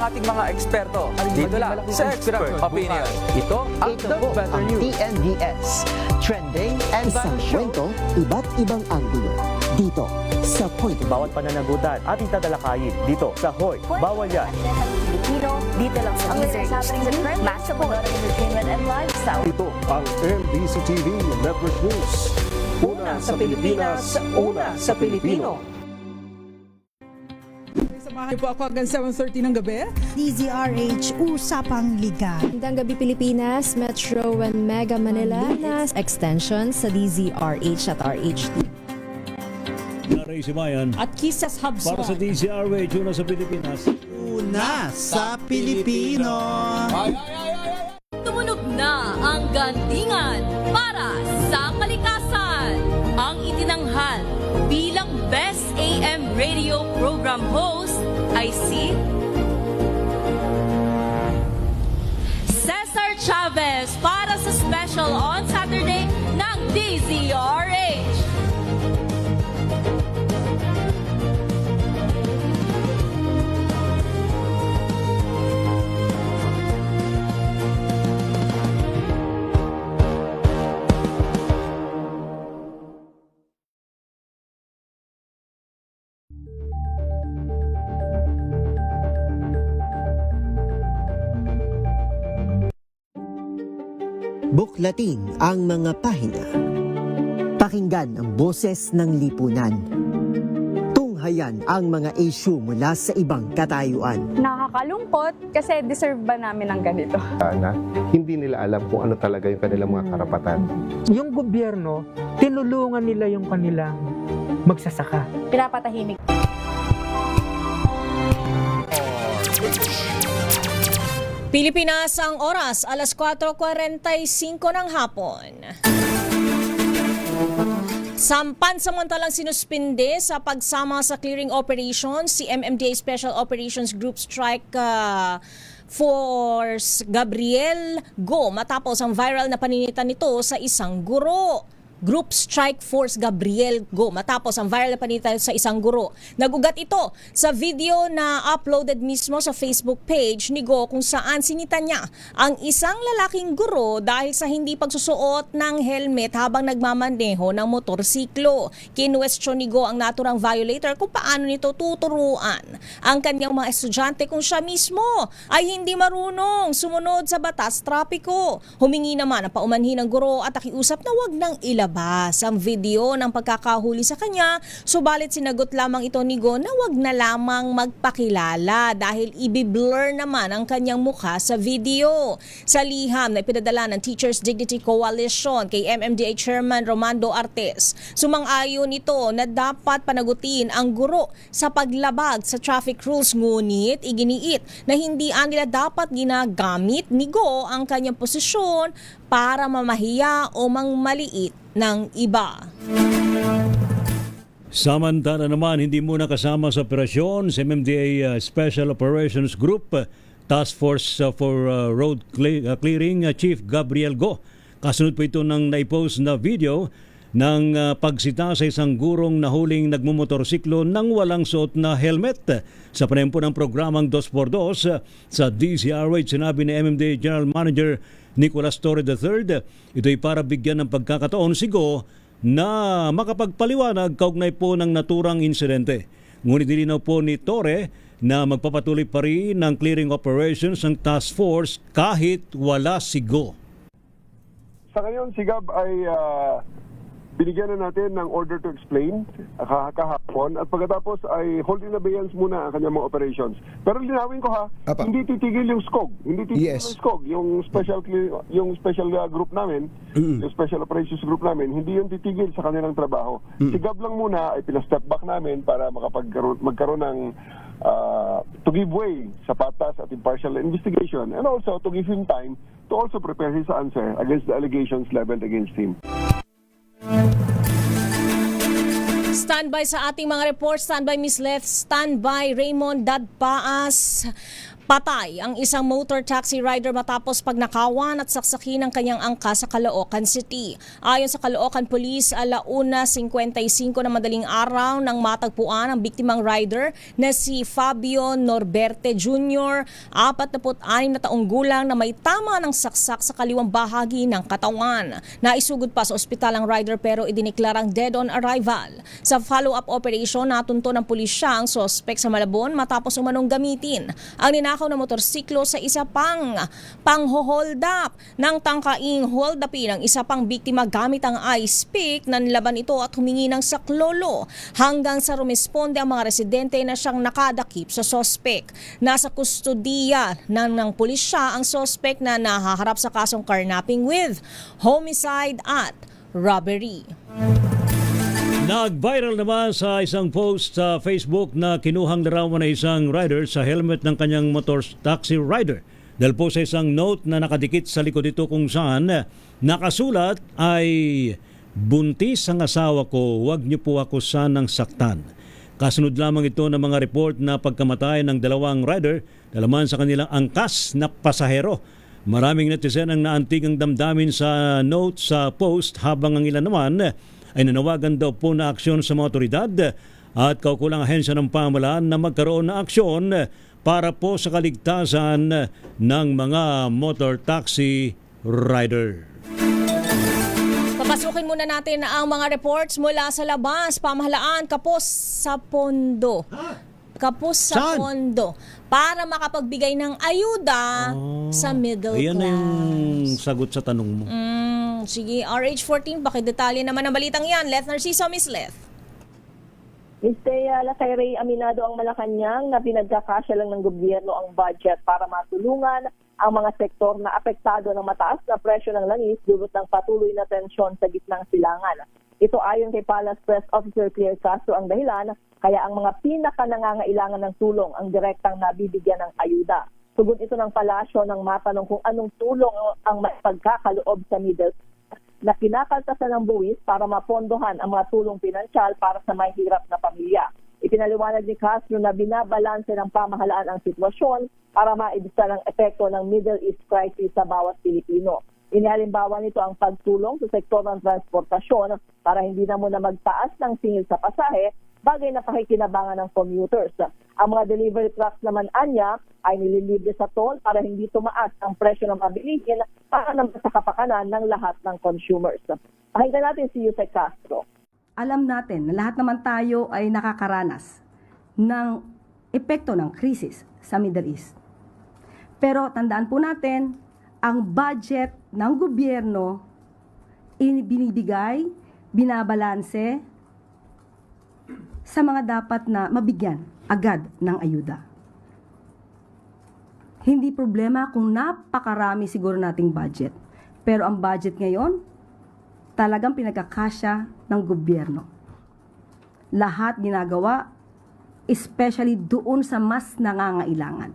Ating mga eksperto dito lang sa Expert Opinion. Ito ang The Better News. TNVS, Trending and Viral Show. Kwento, iba't ibang anggulo. Dito sa Point. Bawat pananagutan ating tatalakayin dito sa Hoy. Bawal yan. Pilipino, dito lang sa DZRH. Mass support, entertainment and lifestyle. Ito ang MBC TV Network News. Una sa Pilipinas, una sa Pilipino. Samahan po ako hanggang 7:30 ng gabi. DZRH Usapang Liga. Magandang gabi Pilipinas, Metro and Mega Manila na extension sa DZRH at RHT. Naray si Bayan. At Kisas Hubs. Para sa DZRH, una sa Pilipinas. Una sa Pilipino. Tumunog na ang gantingan para sa kalikasan. Ang itinanghal bilang Best AM Radio Program Host ay si Cesar Chavez para sa special on Saturday ng DZRH. Buklatin ang mga pahina. Pakinggan ang boses ng lipunan. Tunghayan ang mga issue mula sa ibang katayuan. Nakakalungkot kasi deserve ba namin ng ganito? Na hindi nila alam kung ano talaga yung kanilang mga karapatan. Yung gobyerno, tinulungan nila yung kanilang magsasaka. Pinapatahimik. Pilipinas ang oras, alas 4:45 ng hapon. Sampansamantalang sinuspinde sa pagsama sa clearing operation si MMDA Special Operations Group Strike Force Gabriel Go matapos ang viral na paninita nito sa isang guro. Group Strike Force Gabriel Go matapos ang viral na panita sa isang guro. Nagugat ito sa video na uploaded mismo sa Facebook page ni Go kung saan sinita niya ang isang lalaking guro dahil sa hindi pagsusuot ng helmet habang nagmamaneho ng motorsiklo. Kinwestiyon ni Go ang naturang violator kung paano nito tuturuan ang kanyang mga estudyante kung siya mismo ay hindi marunong sumunod sa batas trapiko. Humingi naman ang paumanhin ng guro at nakiusap na wag nang ilabas ang video ng pagkakahuli sa kanya, subalit sinagot lamang ito ni Go na wag na lamang magpakilala dahil ibiblur naman ang kanyang mukha sa video. Sa liham na ipinadala ng Teachers Dignity Coalition kay MMDA Chairman Romando Artes, sumang-ayon ito na dapat panagutin ang guro sa paglabag sa traffic rules, ngunit iginiit na hindi nila dapat ginagamit ni Go ang kanyang posisyon para mamahiya o mangmaliit ng iba. Samantala naman, hindi muna kasama sa operasyon sa MMDA Special Operations Group Task Force for Road Clearing Chief Gabriel Go. Kasunod po ito ng naipost na video ng pagsita sa isang gurong na huling nagmumotorsiklo nang walang suot na helmet. Sa panempo ng programang 2x2 sa DZRH, sinabi ni MMDA General Manager Nicolas Torre III, ito'y para bigyan ng pagkakataon si Go na makapagpaliwanag kaugnay po ng naturang insidente. Ngunit dilinaw po ni Torre na magpapatuloy pa rin ng clearing operations ng task force kahit wala si Go. Sa ngayon, si Gab ay binigyan na natin ng order to explain kahapon at pagkatapos ay hold in abeyance muna ang kanyang mga operations. Pero linawin ko hindi titigil yung SCOG. Hindi titigil yung SCOG. Yung special group namin, yung special operations group namin, hindi yung titigil sa kanilang trabaho. Si Gab lang muna ay pinastep back namin para magkaroon ng to give way sa patas at impartial investigation and also to give him time to also prepare his answer against the allegations leveled against him. Standby sa ating mga report, standby Miss Leth, standby Raymond Dadpaas. Patay ang isang motor taxi rider matapos pagnakawan at saksakin ng kanyang angkas sa Caloocan City. Ayon sa Caloocan Police, 1:55 na madaling araw nang matagpuan ang biktimang rider na si Fabio Norberte Jr., 46 na taong gulang na may tama ng saksak sa kaliwang bahagi ng katawan. Naisugod pa sa ospital ang rider pero idineklarang dead on arrival. Sa follow-up operation, natunto ng pulisya ang sospek sa Malabon matapos umanong gamitin ang na motorsiklo sa isa pang pang-hold up ng tangkaing hold upin ng isa pang biktima gamit ang ice pick. Nanlaban ito at humingi ng saklolo hanggang sa rumisponde ang mga residente na siyang nakadakip sa sospek. Nasa kustudiya ng pulisya ang sospek na nahaharap sa kasong carnapping with homicide at robbery. Nag-viral naman sa isang post sa Facebook na kinuhang larawan na isang rider sa helmet ng kanyang motor taxi rider. Dahil po sa isang note na nakadikit sa likod ito kung saan nakasulat ay, "Buntis ang asawa ko, huwag niyo po ako sanang saktan." Kasunod lamang ito ng mga report na pagkamatay ng dalawang rider dalaman sa kanilang angkas na pasahero. Maraming netizen ang naantig ang damdamin sa note sa post habang ang ilan naman ay nanawagan daw po na aksyon sa mga otoridad at kaukulang ahensya ng pamahalaan na magkaroon ng aksyon para po sa kaligtasan ng mga motor taxi rider. Papasukin muna natin ang mga reports mula sa labas. Pamahalaan, kapos sa pondo. Kapos sa pondo para makapagbigay ng ayuda sa middle Ayan class. na yung sagot sa tanong mo. Sige, RH14, pakidetalye naman ang balitang yan. Leth Narciso, Miss Leth. Ms. Thea Lacaire, aminado ang Malacanang na pinagkakasya lang ng gobyerno ang budget para matulungan ang mga sektor na apektado ng mataas na presyo ng langis dulot ng patuloy na tensyon sa gitnang silangan. Ito ayon kay Palace Press Officer Claire Castro ang dahilan kaya ang mga pinaka-nangangailangan ng tulong ang direktang nabibigyan ng ayuda. Tugon ito ng palasyo nang matanong kung anong tulong ang pagkakaloob sa middle na kinakaltasan ng buwis para mapondohan ang mga tulong pinansyal para sa mahirap na pamilya. Ipinaliwanag ni Castro na binabalanse ng pamahalaan ang sitwasyon para maibsan ang epekto ng Middle East crisis sa bawat Pilipino. Inihalimbawa nito ang pagtulong sa sektor ng transportasyon para hindi na muna magtaas ng singil sa pasahe, bagay na pakikinabangan ng commuters. Ang mga delivery trucks naman anya ay nililibre sa toll para hindi tumaas ang presyo ng mabilihin para naman sa kapakanan ng lahat ng consumers. Pakinggan natin si Yusek Castro. Alam natin na lahat naman tayo ay nakakaranas ng epekto ng krisis sa Middle East. Pero tandaan po natin, ang budget ng gobyerno binibigay, binabalanse sa mga dapat na mabigyan agad ng ayuda. Hindi problema kung napakarami siguro nating budget. Pero ang budget ngayon, talagang pinagkakasya ng gobyerno. Lahat ginagawa, especially doon sa mas nangangailangan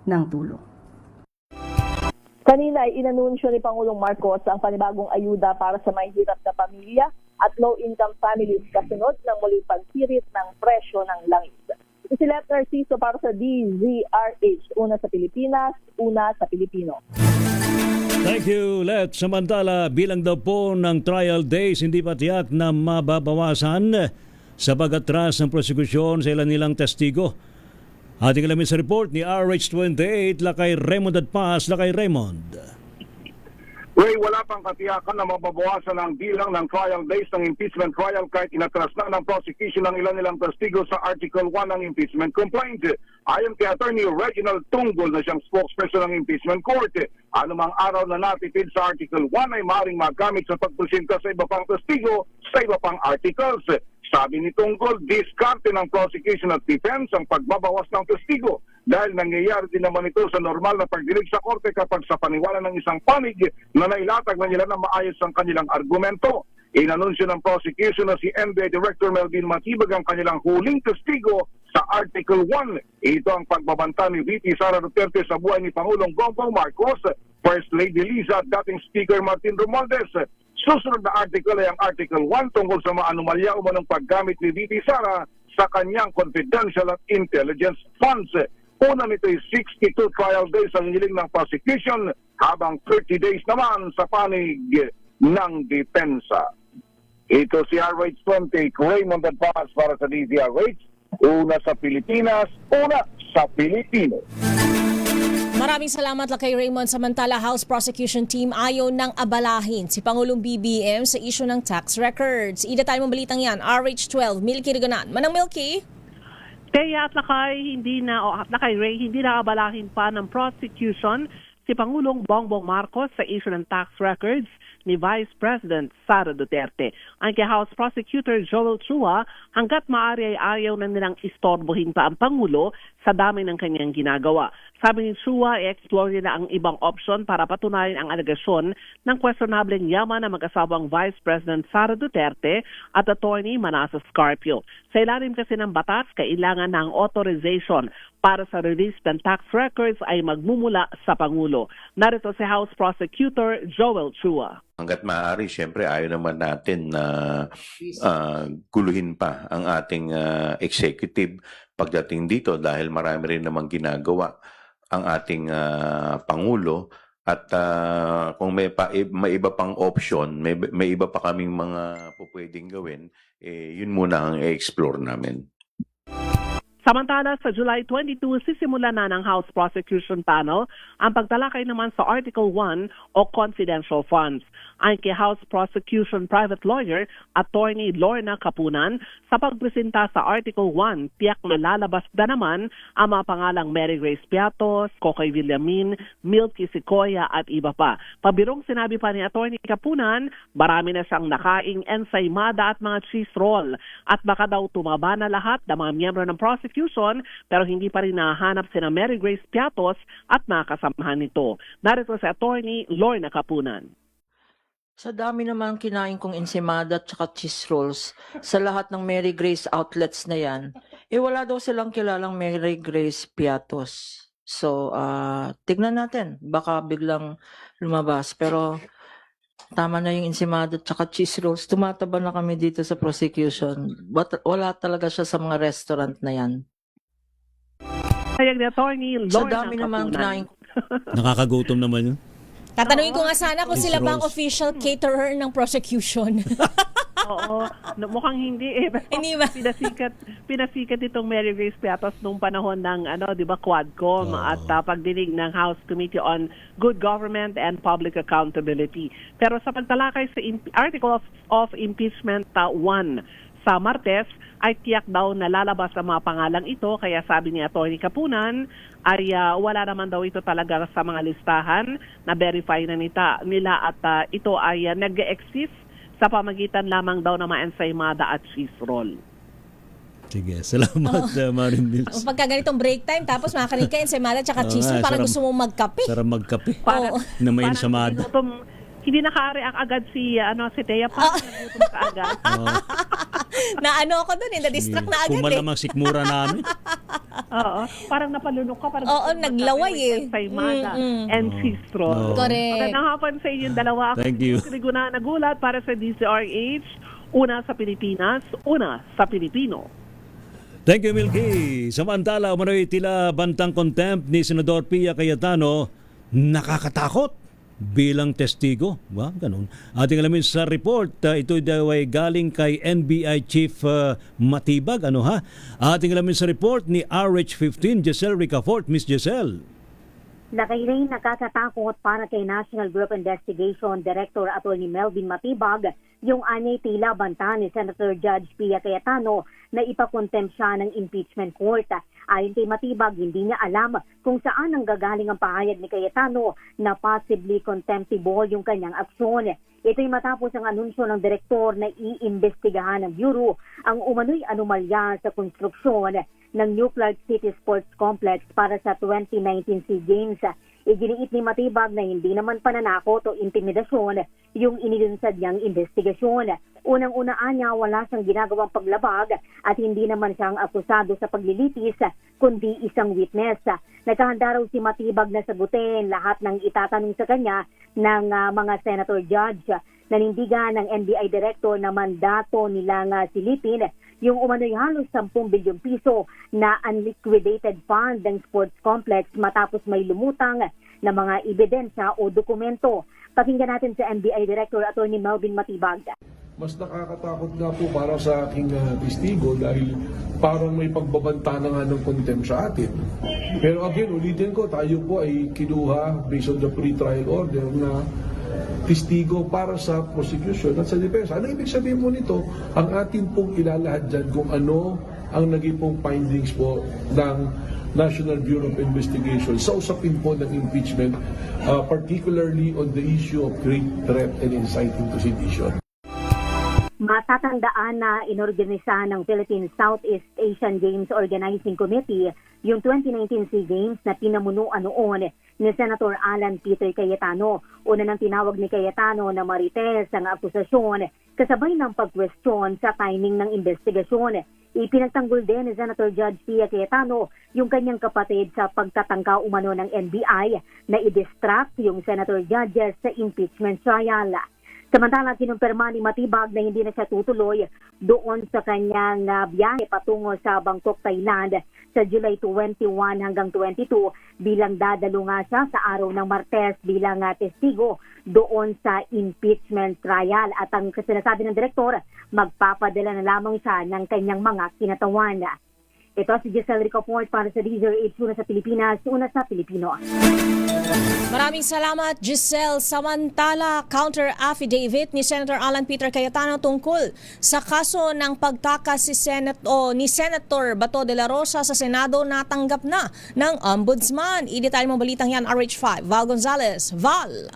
ng tulong. Kanina ay inanunsyo ni Pangulong Marcos ang panibagong ayuda para sa mahihirap na pamilya at low-income families kasunod ng muling paghirit ng presyo ng langis. Ito si Let Narciso para sa DZRH, una sa Pilipinas, una sa Pilipino. Thank you, Let. Samantala, bilang daw po ng trial days, hindi pa tiyak na mababawasan sa pag-atras ng prosekusyon sa ilan nilang testigo. Ating alamin sa report ni RH28, Lakay Raymond at Paz. Lakay Raymond. Ray, wala pang katiyakan na mababawasan ang bilang ng trial days ng impeachment trial kahit inatras na ng prosecution ng ilan nilang testigo sa Article 1 ng impeachment complaint. Ayon kay Attorney Reginald Tunggol na siyang spokesperson ng impeachment court, anumang araw na natipid sa Article 1 ay maaaring magamit sa pagpresenta sa iba pang testigo sa iba pang articles. Sabi ni Tunggol, diskarte ng prosecution at defense ang pagbabawas ng testigo dahil nangyayari din naman ito sa normal na pagdinig sa korte kapag sa paniwala ng isang panig na nailatag na nila na maayos ang kanilang argumento. Inanunsyo ng prosecution na si NBA Director Melvin Matibag ang kanilang huling testigo sa Article 1. Ito ang pagbabanta ni VP Sara Duterte sa buhay ni Pangulong Bongbong Marcos, First Lady Liza at dating Speaker Martin Romualdez. Susunod na article ay ang Article 1 tungkol sa mga anomalya o manong paggamit ni VP Sara sa kanyang confidential at intelligence funds. Una nito ay 62 trial days ang hiniling ng prosecution habang 30 days naman sa panig ng depensa. Ito si RH28, Raymond at Paz para sa DZRH, una sa Pilipinas, una sa Pilipino. Maraming salamat Lakay Raymond. Samantala, House Prosecution Team ayaw nang abalahin si Pangulong BBM sa issue ng tax records. Ida tayo mong balitang yan, RH12, Milky Riganan. Manang Milky? Kaya at Lakay, Ray, hindi na abalahin pa ng prosecution si Pangulong Bongbong Marcos sa issue ng tax records ni Vice President Sara Duterte. Ang kay House Prosecutor Joel Chua, hanggat maaari ay ayaw na nilang istorbohin pa ang Pangulo sa dami ng kanyang ginagawa. Sabi ni Chua, i-explore nila ang ibang option para patunayan ang alegasyon ng questionableng yaman ng mag-asawang Vice President Sara Duterte at Attorney Manasseh Scarpio. Sa ilalim kasi ng batas, kailangan ng authorization para sa release ng tax records ay magmumula sa Pangulo. Narito si House Prosecutor Joel Chua. Hanggat maaari, siyempre ayaw naman natin na guluhin pa ang ating executive pagdating dito dahil marami rin namang ginagawa ang ating Pangulo at kung may iba pang option, may iba pa kaming mga pupwedeng gawin, yun muna ang i-explore namin. Samantala, sa July 22, sisimula na ng House Prosecution Panel ang pagtalakay naman sa Article 1 o confidential funds. Ayon kay House Prosecution Private Lawyer, Attorney Lorna Kapunan, sa pagpresenta sa Article 1, tiyak na lalabas na naman ang mga pangalang Mary Grace Piatos, Kokoy Villamin, Milky Sequoia at iba pa. Pabirong sinabi pa ni Attorney Kapunan, marami na siyang nakaing ensaymada at mga cheese roll at baka daw tumaba na lahat ng mga miyembro ng prosecution pero hindi pa rin nahanap sina Mary Grace Piatos at mga kasamahan nito. Narito si Attorney Lorna Kapunan. Sa dami naman kinain kong ensaymada at saka cheese rolls sa lahat ng Mary Grace outlets na yan, wala daw silang kilalang Mary Grace Piatos. So, tignan natin. Baka biglang lumabas. Pero, tama na yung ensaymada at saka cheese rolls. Tumataba na kami dito sa prosecution. But wala talaga siya sa mga restaurant na yan. Sa dami naman kinain Nakakagutom naman yun. Tatanungin ko nga sana kung sila bang official caterer ng prosecution. Oo, mukhang hindi eh. Hindi ba? Pinasikat itong Mary Grace Piatos nung panahon ng Quadcom at pagdinig ng House Committee on Good Government and Public Accountability. Pero sa pagtalakay sa Article of Impeachment 1 sa Martes, ay tiyak daw na lalabas ang mga pangalang ito. Kaya sabi ni Atty. Kapunan ay wala naman daw ito talaga sa mga listahan na verify na nila at ito ay nag-exist sa pamagitan lamang daw ng mga ensaymada at cheese roll. Sige, salamat Marin Mills. Pagka ganitong break time, tapos makakanin ka ensaymada at cheese roll, parang gusto mong magkape. Sarap magkape. Oo. Na may ensaymada. Hindi naka-react agad si Thea pa. Nagutom ka agad. Na ano ako dun na-distract na agad Pumalamang sikmura namin. Oo. Parang napalunok ka. Parang Oo, naglaway Saymada and Sistro. Correct. Magandang hapon sa inyong dalawa. Thank you. Triguna nagulat para sa DZRH. Una sa Pilipinas, una sa Pilipino. Thank you, Milky. Samantala, umano'y tila bantang contempt ni Senador Pia Cayetano, nakakatakot bilang testigo. Ganun. Ating alamin sa report, ito daw ay galing kay NBI Chief Matibag. Ating alamin sa report ni RH15, Giselle Ricafort. Miss Giselle. Nakairay nakakatakot para kay National Bureau of Investigation Director Attorney Melvin Matibag yung anyay tila banta ni Senator Judge Pia Cayetano na ipakontempt siya ng impeachment court. Ayon kay Matibag, hindi niya alam kung saan ang gagaling ang pahayag ni Cayetano na possibly contemptible yung kanyang aksyon. Ito'y matapos ang anunsyo ng direktor na iimbestigahan ng Bureau ang umano'y anomalya sa konstruksyon ng New Clark City Sports Complex para sa 2019 SEA Games. Iginiit ni Matibag na hindi naman pananakot o intimidasyon yung inilunsad niyang investigasyon. Unang-unaan niya, wala siyang ginagawang paglabag at hindi naman siyang akusado sa paglilitis kundi isang witness. Nagkahanda raw si Matibag na sagutin lahat ng itatanong sa kanya ng mga senator judge. Nanindigan ng NBI Director na mandato nilang silipin yung umano'y halos 10 bilyong piso na unliquidated fund ng sports complex matapos may lumutang na mga ebidensya o dokumento. Pakinggan natin sa NBI Director Attorney Melvin Matibag. Mas nakakatakot nga po para sa aking testigo dahil parang may pagbabanta na nga ng contempt sa atin. Pero again, ulitin ko, tayo po ay kinuha based on the pre-trial order na testigo para sa prosecution at sa depensa. Ano ibig sabihin mo nito? Ang atin pong ilalahad dyan kung ano ang naging pong findings po ng National Bureau of Investigation sa usapin po ng impeachment, particularly on the issue of great threat and inciting to sedition. Matatandaan na inorganisa ng Philippine Southeast Asian Games Organizing Committee yung 2019 SEA Games na pinamunuan noon ni Senator Alan Peter Cayetano. Una nang tinawag ni Cayetano na marites ang akusasyon kasabay ng pag-question sa timing ng investigasyon. Ipinagtanggol din ni Senator Judge Pia Cayetano yung kanyang kapatid sa pagtatangka umano ng NBI na i-distract yung Senator Judges sa impeachment trial. Samantala, kinumpirma ni Matibag na hindi na siya tutuloy doon sa kanyang biyahe patungo sa Bangkok, Thailand sa July 21 hanggang 22 bilang dadalo nga siya sa araw ng Martes bilang testigo doon sa impeachment trial. At ang sinasabi ng direktor, magpapadala na lamang siya ng kanyang mga kinatawan. Ito si Giselle Ricafort para sa DZRH, una sa Pilipinas, una sa Pilipino. Maraming salamat, Giselle. Samantala, counter-affidavit ni Senator Alan Peter Cayetano tungkol sa kaso ng pagtakas ni Senator Bato de la Rosa sa Senado natanggap na ng Ombudsman. I-detalye mong balitang yan, RH5. Val Gonzalez. Val.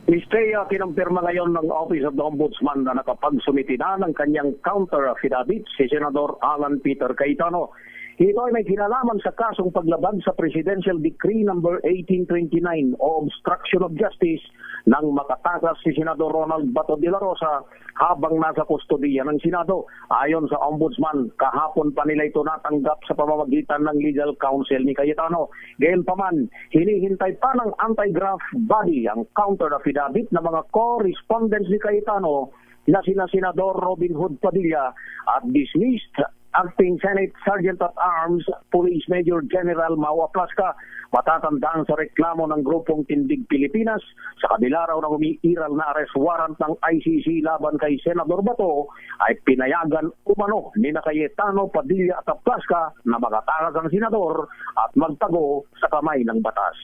Ms. Thea, kinumpirma ngayon ng Office of the Ombudsman na nakapagsumiti na ng kanyang counter-affidavit si Senador Alan Peter Cayetano. Ito ay may kinalaman sa kasong paglabag sa Presidential Decree No. 1829 o Obstruction of Justice nang makatakas si Senador Ronald Bato de la Rosa habang nasa kustodiya ng Senado. Ayon sa Ombudsman, kahapon pa nila ito natanggap sa pamamagitan ng legal counsel ni Cayetano. Gayunpaman, hinihintay pa ng anti-graft body ang counter-affidavit ng mga correspondents ni Cayetano na sina Senador Robin Hood Padilla at dismissed Acting Senate Sergeant at Arms Police Major General Mau Aplasca. Matatandaan sa reklamo ng grupong Tindig Pilipinas sa kabila raw ng umiiral na arrest warrant ng ICC laban kay Senador Bato ay pinayagan umano ni Cayetano, Padilla at Aplasca na makatakas ang senador at magtago sa kamay ng batas.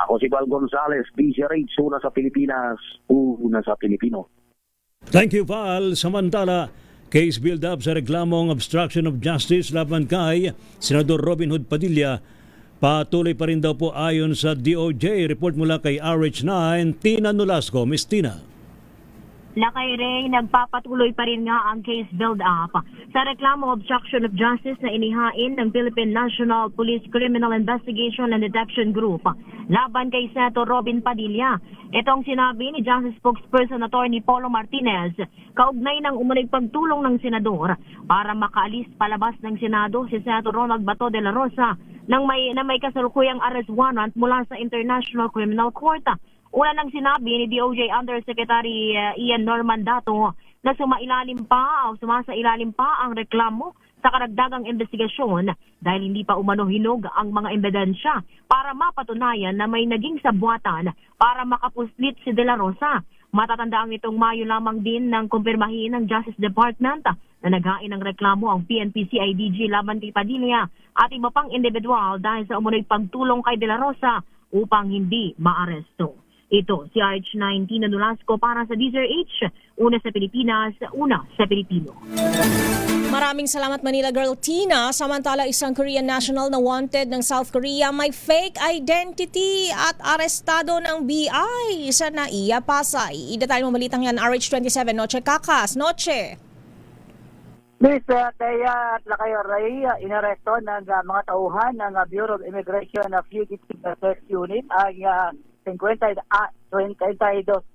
Ako si Val Gonzalez, DZRH, una sa Pilipinas, una sa Pilipino. Thank you, Val. Samantala, case build-up sa reklamong obstruction of justice laban kay Senador Robin Hood Padilla. Patuloy pa rin daw po ayon sa DOJ. Report mula kay RH9, Tina Nolasco. Miss Tina. Lakay Ray, nagpapatuloy pa rin nga ang case build-up sa reklamo obstruction of justice na inihain ng Philippine National Police Criminal Investigation and Detection Group laban kay Senator Robin Padilla. Itong sinabi ni Justice Spokesperson Attorney Polo Martinez kaugnay ng umunoy pagtulong ng senador para makaalis palabas ng Senado si Senator Ronald Bato de la Rosa na may kasalukuyang arrest warrant mula sa International Criminal Court. Una nang sinabi ni DOJ Undersecretary Ian Norman Dato na sumailalim pa ang reklamo sa karagdagang investigasyon dahil hindi pa umano hinog ang mga ebidensya para mapatunayan na may naging sabwatan para makapuslit si De La Rosa. Matatandaan nitong Mayo lamang din ng kumpirmahin ng Justice Department na naghain ng reklamo ang PNP-CIDG laban kay Padilla at iba pang individual dahil sa umunoy pagtulong kay De La Rosa upang hindi maaresto. Ito si RH19 na Nolasco para sa DZRH, una sa Pilipinas, una sa Pilipino. Maraming salamat Manila Girl Tina. Samantala isang Korean national na wanted ng South Korea may fake identity at arestado ng BI sa Naiya, Pasay. Idetalye mo balitang yan, RH27, Noche Kakas. Noche. Miss Teya at Lakay Ray, inaresto ng mga tauhan ng Bureau of Immigration Fugitive Search Unit ang 52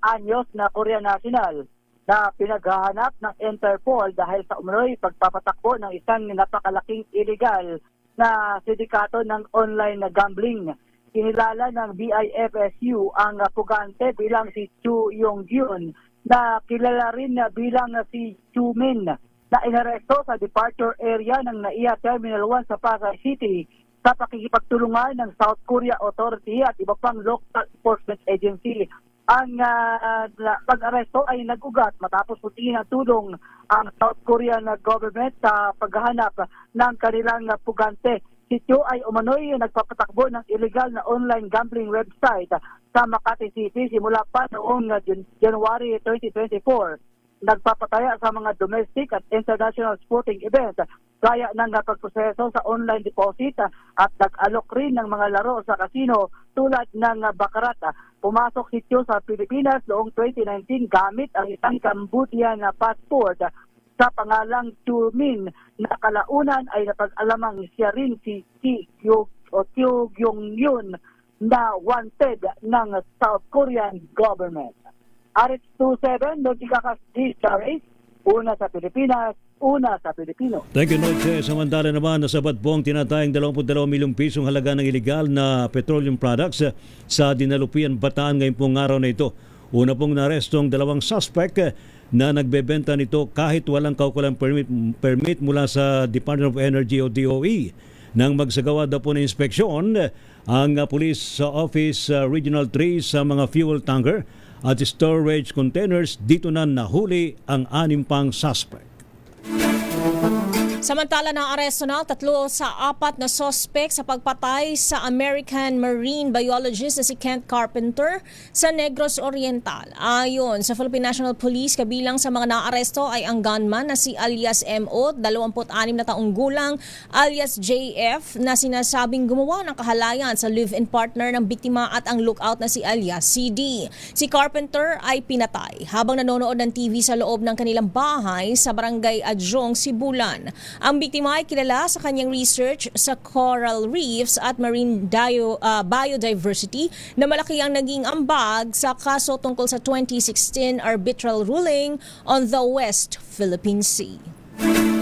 anyos na Korean national na pinaghahanap ng Interpol dahil sa umunoy pagpapatakbo ng isang napakalaking illegal na sindikato ng online na gambling. Kinilala ng BIFSU ang pugante bilang si Chu Yong-gyun na kilala rin bilang si Chu Min na inaresto sa departure area ng Naiya Terminal 1 sa Pasay City sa pakikipagtulungan ng South Korea Authority at iba pang local enforcement agency. Ang pag-aresto ay nag-ugat matapos hutingin ang tulong ang South Korean government sa paghahanap ng kanilang pugante. Si Cho ay umano'y nagpapatakbo ng illegal na online gambling website sa Makati City simula pa noong January 2024. Nagpapataya sa mga domestic at international sporting events gaya ng pagproseso sa online deposit at nag-alok rin ng mga laro sa casino tulad ng baccarat. Pumasok si Tio sa Pilipinas noong 2019 gamit ang isang Cambodian passport sa pangalang Chu Min na kalaunan ay napag-alamang siya rin si Tio Yong-gyun na wanted ng South Korean government. RH27, Notikakas DZRH, una sa Pilipinas, una sa Pilipino. Thank you, Noche. Samantala naman, nasabat po ang tinatayang 22 milyong pisong halaga ng illegal na petroleum products sa Dinalupian, Bataan ngayong pong araw na ito. Una pong narestong dalawang suspect na nagbebenta nito kahit walang kaukulang permit mula sa Department of Energy o DOE. Nang magsagawa daw po ng inspeksyon, ang Police Office Regional 3 sa mga fuel tanker at storage containers, dito na nahuli ang 6 pang suspect. Samantala na aresto na 3 sa 4 na suspect sa pagpatay sa American marine biologist na si Kent Carpenter sa Negros Oriental. Ayon sa Philippine National Police, kabilang sa mga naaresto ay ang gunman na si alias MO, 26 na taong gulang, alias JF na sinasabing gumawa ng kahalayan sa live-in partner ng biktima at ang lookout na si alias CD. Si Carpenter ay pinatay habang nanonood ng TV sa loob ng kanilang bahay sa barangay Adjong, Sibulan. Ang biktima ay kilala sa kanyang research sa coral reefs at marine biodiversity na malaki ang naging ambag sa kaso tungkol sa 2016 arbitral ruling on the West Philippine Sea.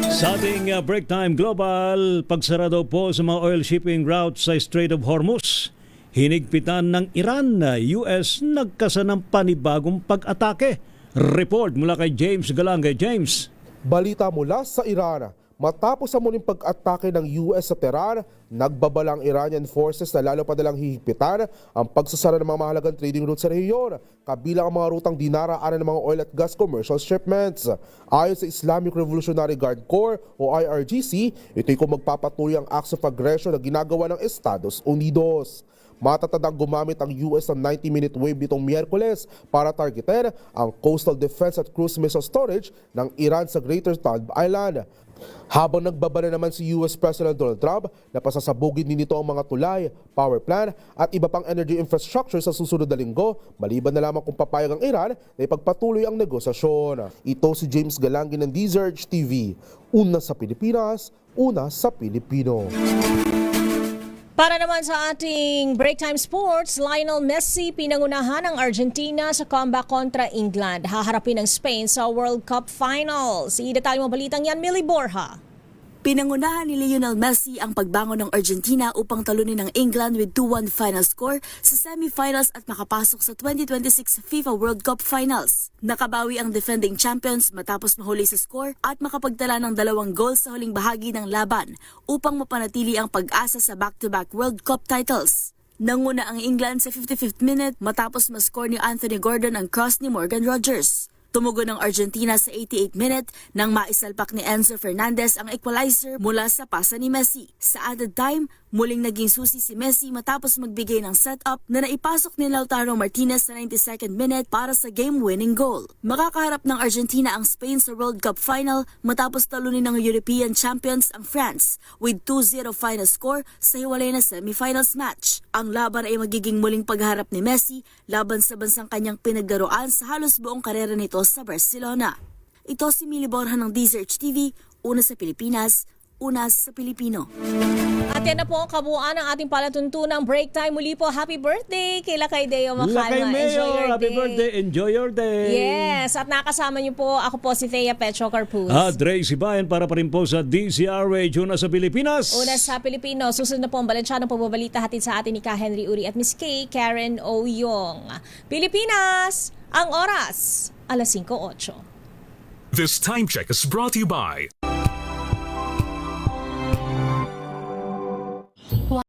Sa ating break time global, pagsarado po sa mga oil shipping routes sa Strait of Hormuz, hinigpitan ng Iran na US nagkasa ng panibagong pag-atake. Report mula kay James Galangay. James. Balita mula sa Iran. Matapos sa muling pag-atake ng US sa Tehran, nagbabalang Iranian forces na lalo pa nilang hihigpitan ang pagsasara ng mga mahalagang trading routes sa rehiyon, kabilang ang mga rutang dinaraanan ng mga oil at gas commercial shipments. Ayon sa Islamic Revolutionary Guard Corps o IRGC, ito'y kung magpapatuloy ang acts of aggression na ginagawa ng Estados Unidos. Matatandang gumamit ang US ng 90-minute wave nitong Miyerkules para targetin ang coastal defense at cruise missile storage ng Iran sa Greater Talb Island. Habang nagbabala naman si US President Donald Trump na pasasabugin din nito ang mga tulay, power plant at iba pang energy infrastructure sa susunod na linggo, maliban na lamang kung papayag ang Iran na ipagpatuloy ang negosasyon. Ito si James Galangin ng DZRH TV. Una sa Pilipinas, una sa Pilipino. Para naman sa ating Break Time Sports, Lionel Messi pinangunahan ng Argentina sa comeback kontra England. Haharapin ng Spain sa World Cup Finals. I-detalye mo balitang yan, Millie Borja. Pinangunahan ni Lionel Messi ang pagbangon ng Argentina upang talunin ng England with 2-1 final score sa semifinals at makapasok sa 2026 FIFA World Cup Finals. Nakabawi ang defending champions matapos mahuli sa score at makapagtala ng 2 goal sa huling bahagi ng laban upang mapanatili ang pag-asa sa back-to-back World Cup titles. Nanguna ang England sa 55th minute matapos ma-score ni Anthony Gordon ang cross ni Morgan Rogers. Tumugon ng Argentina sa 88th minute nang maisalpak ni Enzo Fernandez ang equalizer mula sa pasa ni Messi. Sa added time, muling naging susi si Messi matapos magbigay ng setup na naipasok ni Lautaro Martinez sa 92nd minute para sa game-winning goal. Makakaharap ng Argentina ang Spain sa World Cup Final matapos talunin ng European champions ang France with 2-0 final score sa hiwalay na semifinals match. Ang laban ay magiging muling pagharap ni Messi laban sa bansang kanyang pinagdaroan sa halos buong karera nito sa Barcelona. Ito si Millie Borja ng DZRH TV, una sa Pilipinas, una sa Pilipino. At yan na po ang kabuuan ng ating palatuntunang Break Time. Muli po, happy birthday kay Lakay Deo Macalma. Lakay Enjoy your Mayor, happy day. birthday, enjoy your day. Yes, at nakasama niyo po, ako po si Thea Petro Carpuz. At Dre Sibayan para pa rin po sa DZRH, una sa Pilipinas. Una sa Pilipino, susunod na po ang Balansyano pagbabalita hatid sa atin ni Ka Henry Uri at Miss K. Karen Oyong. Pilipinas, ang oras, 5:08. This time check is brought to you by